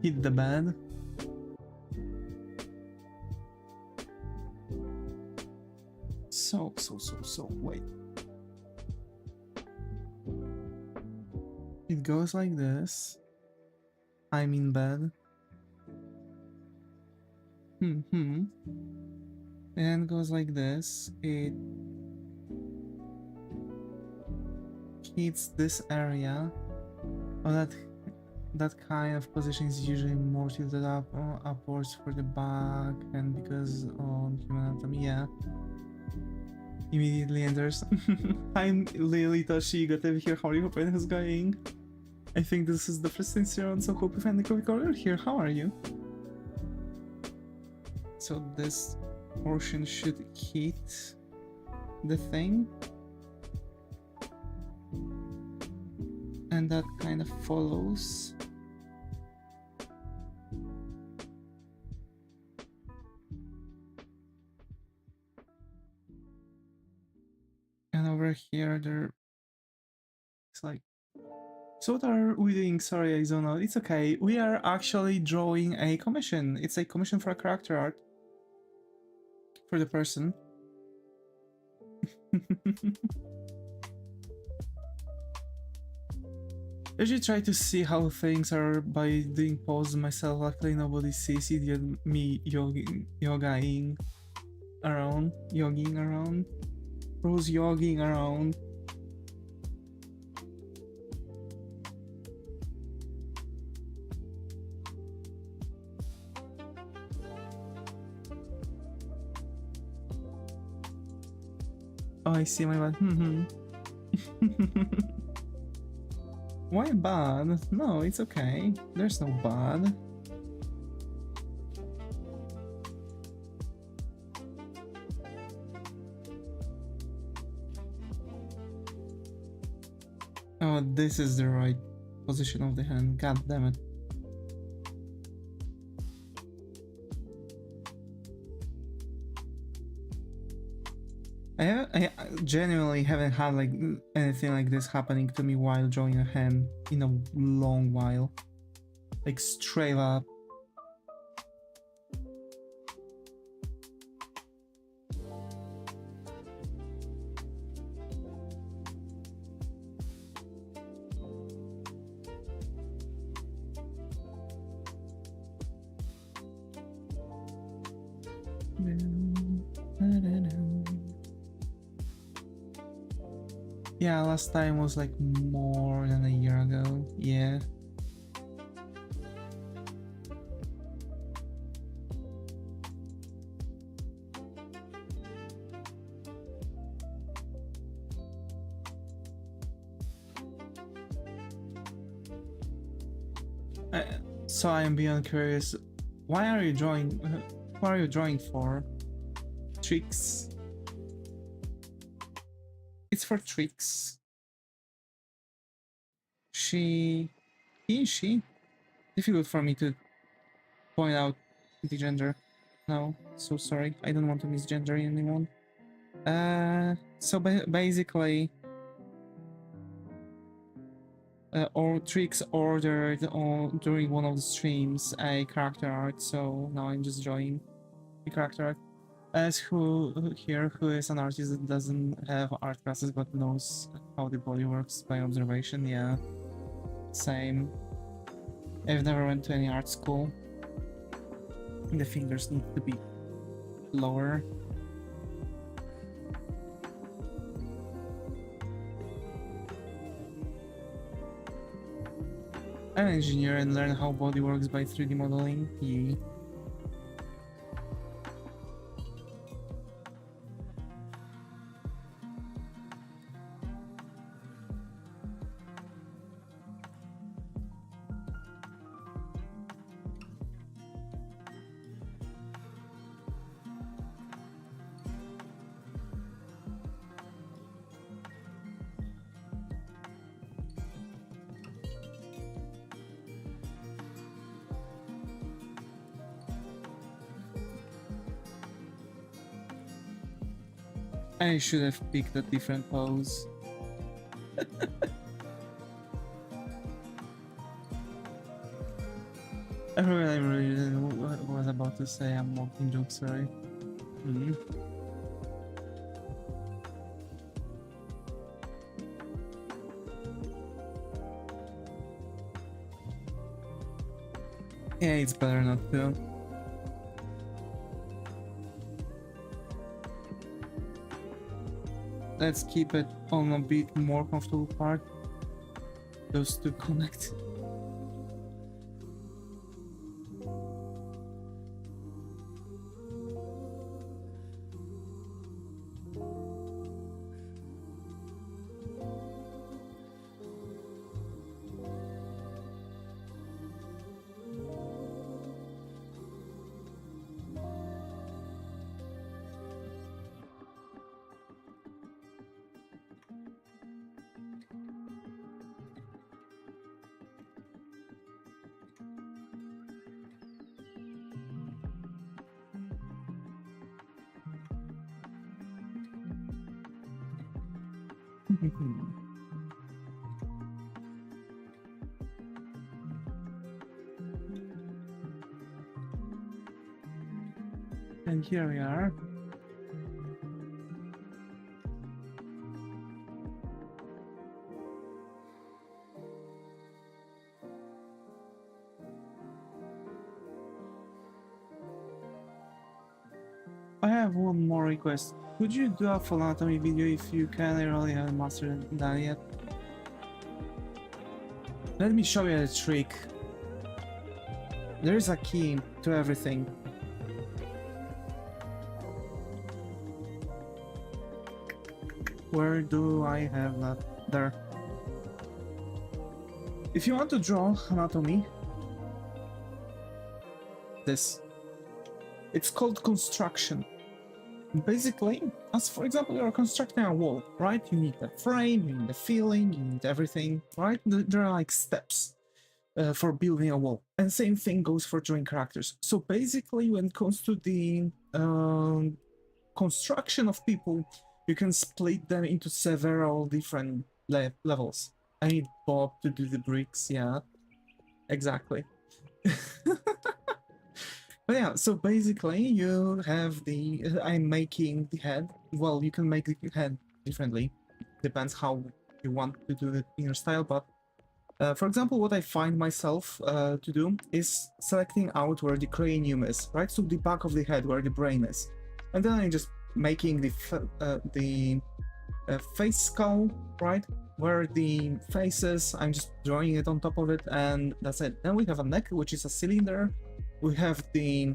Hit the bed. Wait. It goes like this. I'm in bed. And goes like this. It hits this area. Oh, that kind of position is usually more tilted upwards for the back, and because on human anatomy, yeah. Immediately enters. I'm Lily Toshi, got to hear how your pen is going. I think this is the first thing you're on, so hope you find the coffee corner here. How are you? So this portion should hit the thing. And that kind of follows. And over here, it's like, so what are we doing? Sorry, I don't know. It's okay. We are actually drawing a commission. It's a commission for a character art for the person. I usually try to see how things are by doing poses myself. Luckily, nobody sees it. Me yogaing around. Rose yogging around. Oh, I see my bad. Why bad? No, it's okay. There's no bad. Oh, this is the right position of the hand. God damn it. I genuinely haven't had like anything like this happening to me while drawing a hand in a long while. Like straight up. Yeah, last time was like more than a year ago. Yeah. So I am beyond curious. Why are you drawing? What are you drawing for? Tricks. It's for tricks. She. Difficult for me to point out the gender. No, so sorry. I don't want to misgender anyone. So basically, or Trix ordered during one of the streams a character art, so now I'm just drawing the character art. As who is an artist that doesn't have art classes but knows how the body works by observation. Yeah, same. I've never went to any art school. The fingers need to be lower. I'm an engineer and learn how body works by 3D modeling. Yeah. I should have picked a different pose. I really was about to say I'm mocking jokes, sorry. Yeah, it's better not to. Let's keep it on a bit more comfortable part. Those two connect. And here we are. I have one more request. Could you do a full anatomy video if you can? I really haven't mastered that yet. Let me show you a trick. There is a key to everything. Where do I have that? There. If you want to draw anatomy, this. It's called construction. Basically, as for example, you're constructing a wall, right? You need the frame, you need the filling, you need everything, right? There are like steps for building a wall. And same thing goes for drawing characters. So basically, when it comes to the construction of people, you can split them into several different levels. I need Bob to do the bricks, yeah, exactly. But yeah, so basically you have the, I'm making the head. Well, you can make the head differently. Depends how you want to do it in your style, but for example, what I find myself to do is selecting out where the cranium is, right? So the back of the head, where the brain is. And then I'm just making the face skull, right? Where the face is, I'm just drawing it on top of it, and that's it. Then we have a neck, which is a cylinder. We have the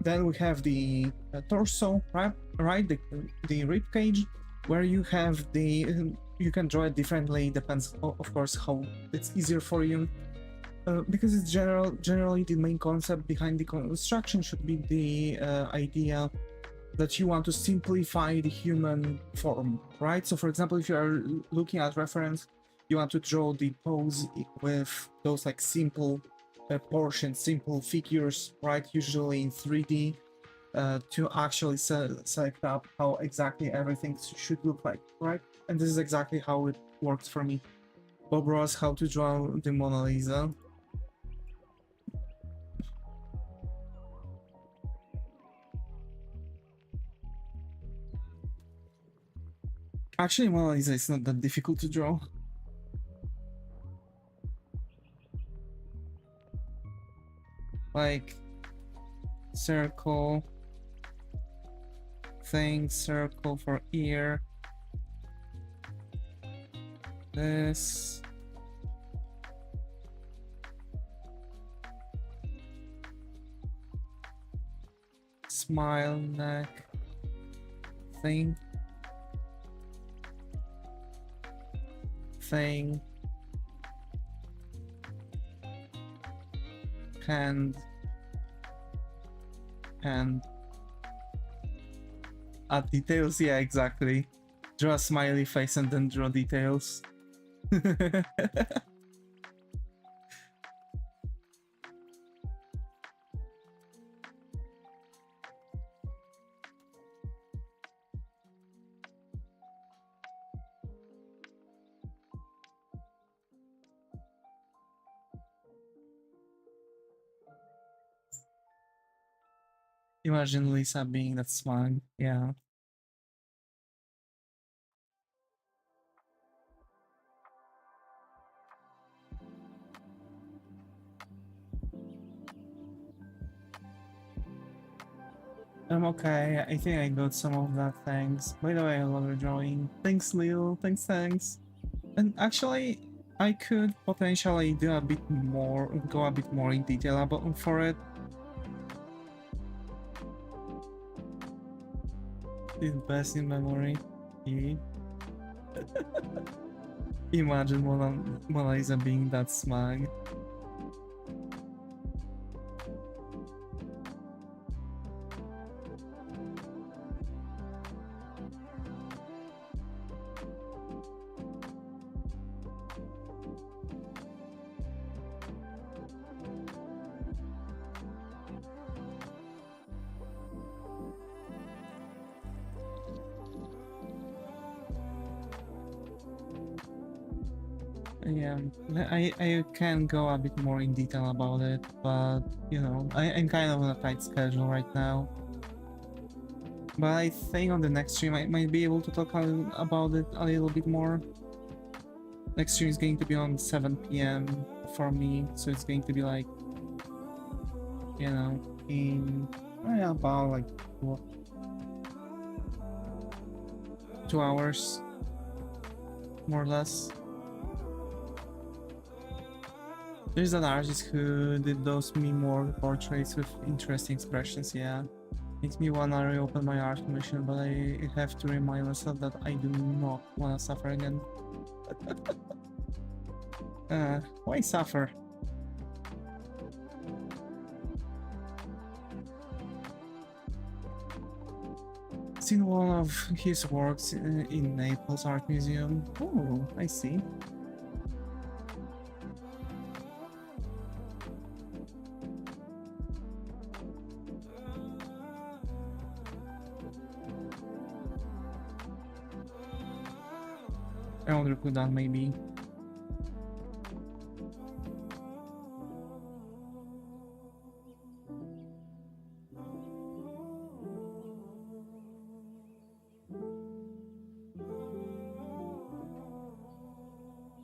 then we have the torso, right? The rib cage, where you have the you can draw it differently. Depends, of course, how it's easier for you. Because it's generally the main concept behind the construction should be the idea that you want to simplify the human form, right? So for example, if you are looking at reference, you want to draw the pose with those like simple portions, simple figures, right? Usually in 3D, to actually select up how exactly everything should look like, right? And this is exactly how it works for me. Bob Ross, how to draw the Mona Lisa. Actually, Mona Lisa is not that difficult to draw. Like, circle, thing, circle for ear. This. Smile, neck, thing. Thing. Hand. Add details, yeah, exactly. Draw a smiley face and then draw details. Imagine Lisa being that smug, yeah. I'm okay. I think I got some of that, thanks. By the way, I love your drawing. Thanks, Leo. Thanks. And actually, I could potentially do a bit more, go a bit more in detail about for it. It's best in memory. Yeah. Imagine Mona Lisa being that smug. Yeah, I can go a bit more in detail about it, but you know, I'm kind of on a tight schedule right now. But I think on the next stream I might be able to talk about it a little bit more. Next stream is going to be on 7 p.m. for me, so it's going to be like, you know, in about like what, 2 hours, more or less. There's an artist who did those meme more portraits with interesting expressions, yeah. Makes me wanna reopen my art commission, but I have to remind myself that I do not wanna suffer again. Why suffer? Seen one of his works in Naples Art Museum. Oh, I see. I wonder who that may be.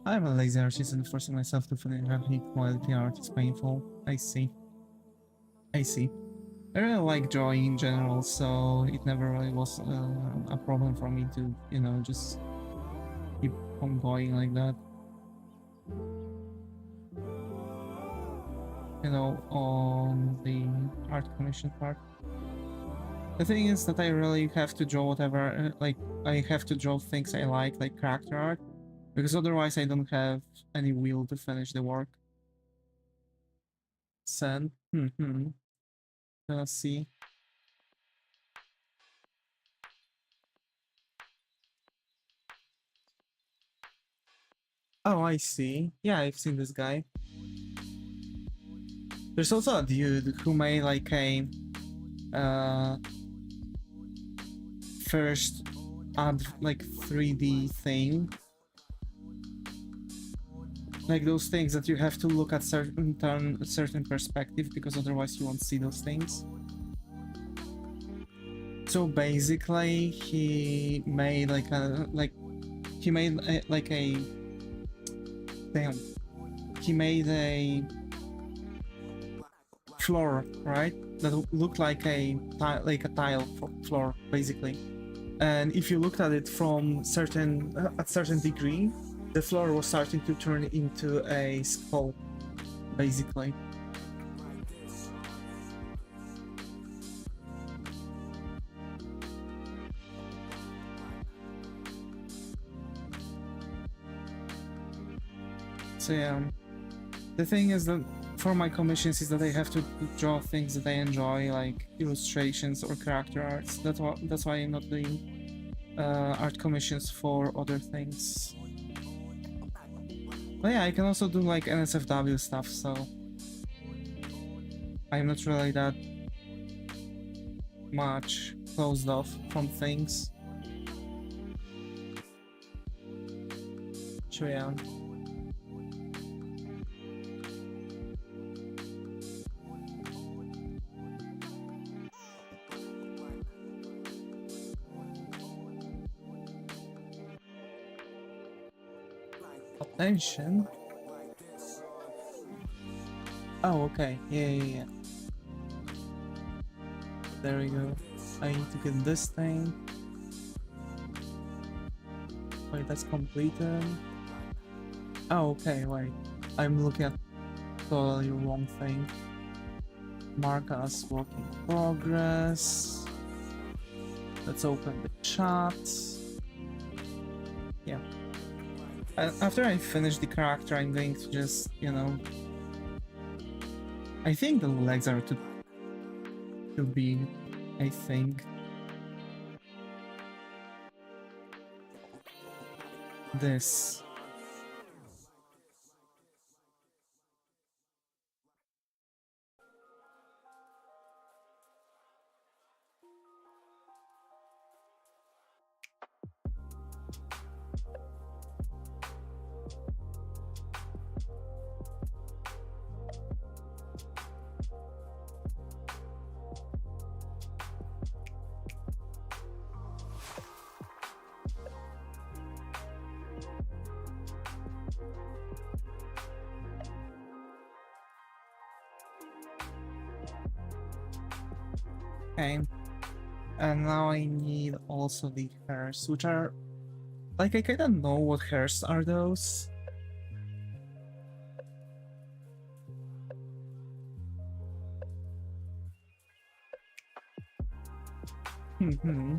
I'm a lazy artist and forcing myself to finish high quality art is painful. I see. I see. I really like drawing in general, so it never really was a problem for me to, you know, just keep on going like that. You know, on the art commission part. The thing is that I really have to draw whatever, like, I have to draw things I like character art, because otherwise I don't have any will to finish the work. Send. Let's see. Oh, I see. Yeah, I've seen this guy. There's also a dude who made like a first add like 3D thing. Like those things that you have to look at certain perspective, because otherwise you won't see those things. So basically he made like a he made a floor, right? That looked like a tile floor, basically. And if you looked at it from certain degree, the floor was starting to turn into a skull, basically. So yeah, the thing is that for my commissions is that I have to draw things that I enjoy, like illustrations or character arts. That's why I'm not doing art commissions for other things. But yeah, I can also do like NSFW stuff, so I'm not really that much closed off from things. So yeah. Attention. Oh, okay. Yeah. There we go. I need to get this thing. Wait, that's completed. Oh, okay, wait. I'm looking at totally wrong thing. Mark as work in progress. Let's open the chat. Yeah. After I finish the character, I'm going to just, you know... I think the legs are too big, I think. This. Okay. And now I need also the hairs, which are... Like, I kinda know what hairs are those. Mm-hmm.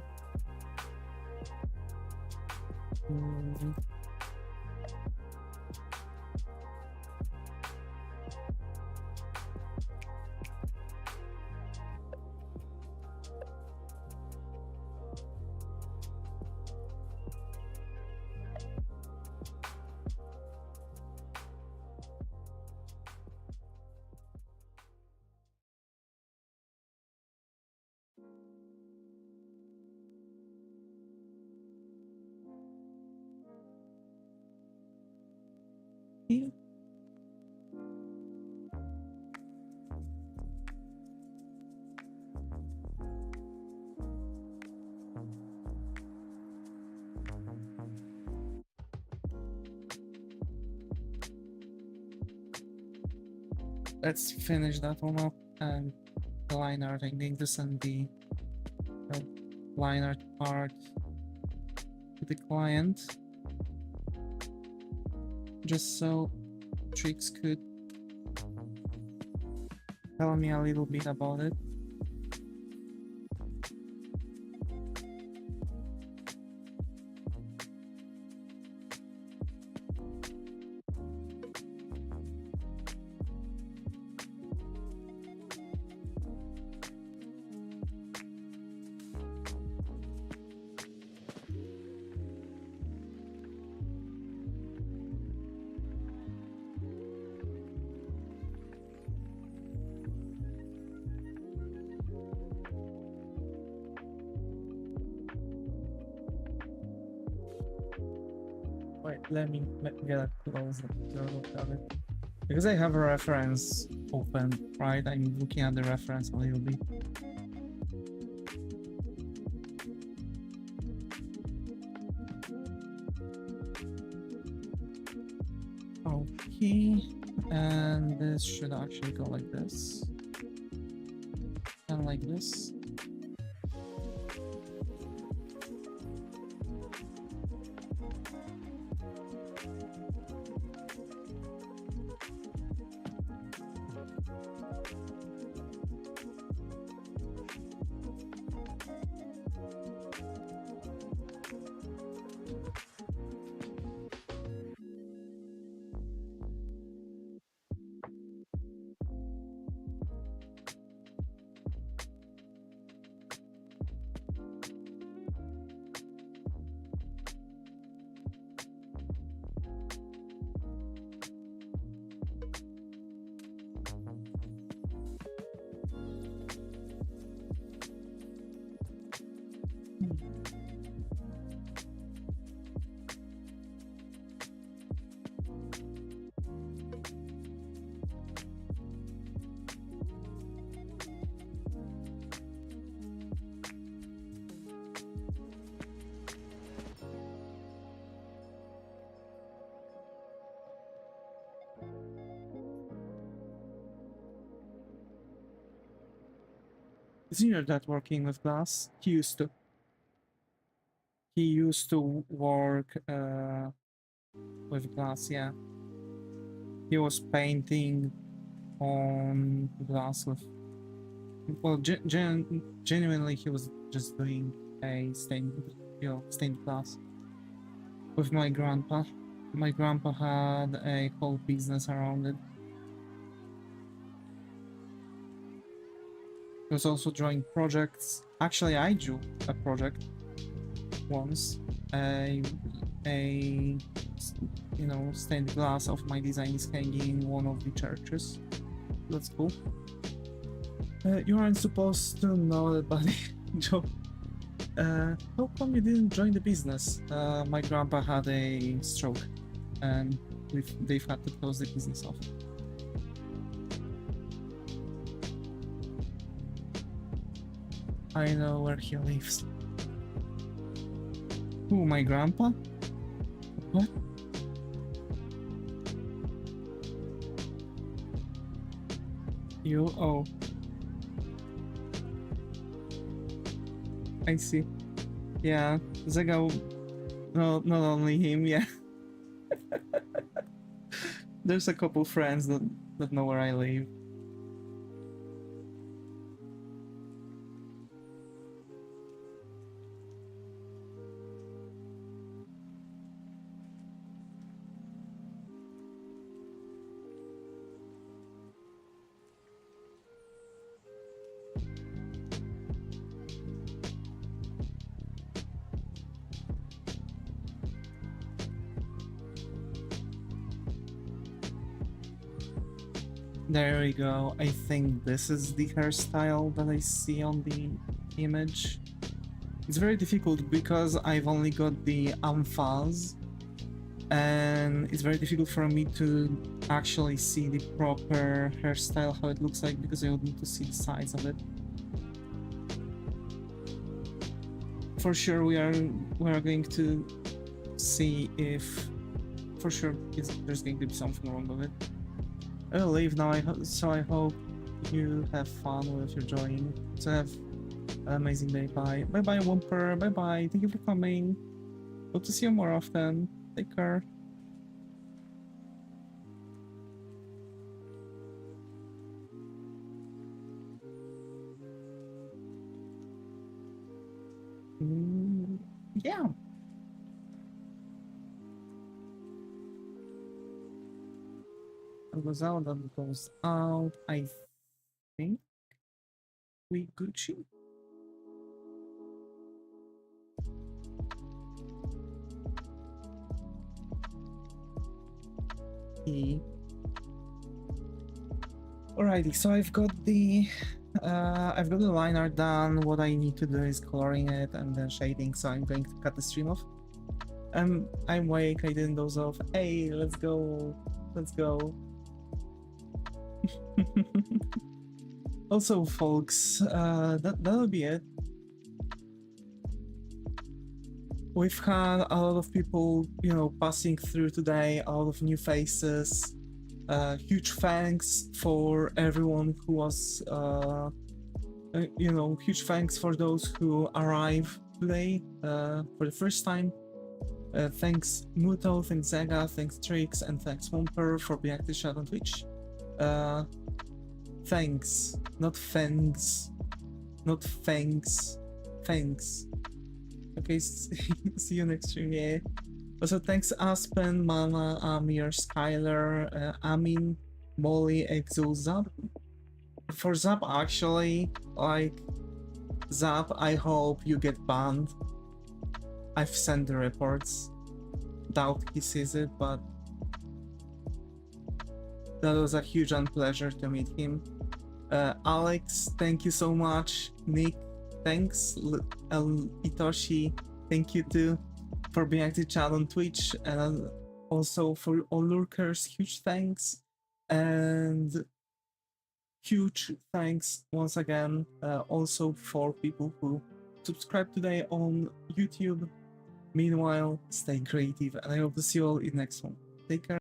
Let's finish that one up, and the line art, I'm going to send the line art part to the client, just so Trix could tell me a little bit about it. Wait, let me get a closer look at it. Because I have a reference open, right? I'm looking at the reference a little bit. Okay, and this should actually go like this. And like this. Isn't your dad working with glass? He used to. He used to work with glass, yeah. He was painting on glass with... Well, genuinely, he was just doing a stained glass with my grandpa. My grandpa had a whole business around it. He was also drawing projects. Actually, I drew a project once. A stained glass of my design is hanging in one of the churches. That's cool. You aren't supposed to know that, buddy. Joe. How come you didn't join the business? My grandpa had a stroke, and they've had to close the business off. I know where he lives. Who, my grandpa? What? You? Oh. I see. Yeah, Zega... No, not only him, yeah. There's a couple friends that know where I live. There we go. I think this is the hairstyle that I see on the image. It's very difficult because I've only got the emphase, and it's very difficult for me to actually see the proper hairstyle, how it looks like, because I would need to see the sides of it. For sure, we are going to see if, for sure, there's going to be something wrong with it. I'll leave now, so I hope you have fun with your drawing. So have an amazing day. Bye. Bye bye, Whomper. Bye bye. Thank you for coming. Hope to see you more often. Take care. Yeah. That goes out, that goes out. I think we Gucci. Alrighty, so I've got the line art done. What I need to do is coloring it and then shading, so I'm going to cut the stream off. I'm awake, I didn't doze off. Hey, let's go. Let's go. Also, folks, that'll be it. We've had a lot of people, passing through today, a lot of new faces. Huge thanks for everyone who was, huge thanks for those who arrived today for the first time. Thanks Muto, thanks Zega, thanks Trix, and thanks Whomper for being active chat on Twitch. Thanks, not thanks, not thanks, thanks. Okay, see you next stream, yeah. Also, thanks Aspen, Mana, Amir, Skylar, Amin, Molly, Exo, Zap. For Zap, actually, Zap, I hope you get banned. I've sent the reports. Doubt he sees it, but that was a huge unpleasure to meet him. Alex, thank you so much. Nick, thanks. Itoshi, thank you too for being active chat on Twitch, and also for all lurkers, huge thanks. And huge thanks once again also for people who subscribe today on YouTube. Meanwhile, stay creative, and I hope to see you all in the next one. Take care.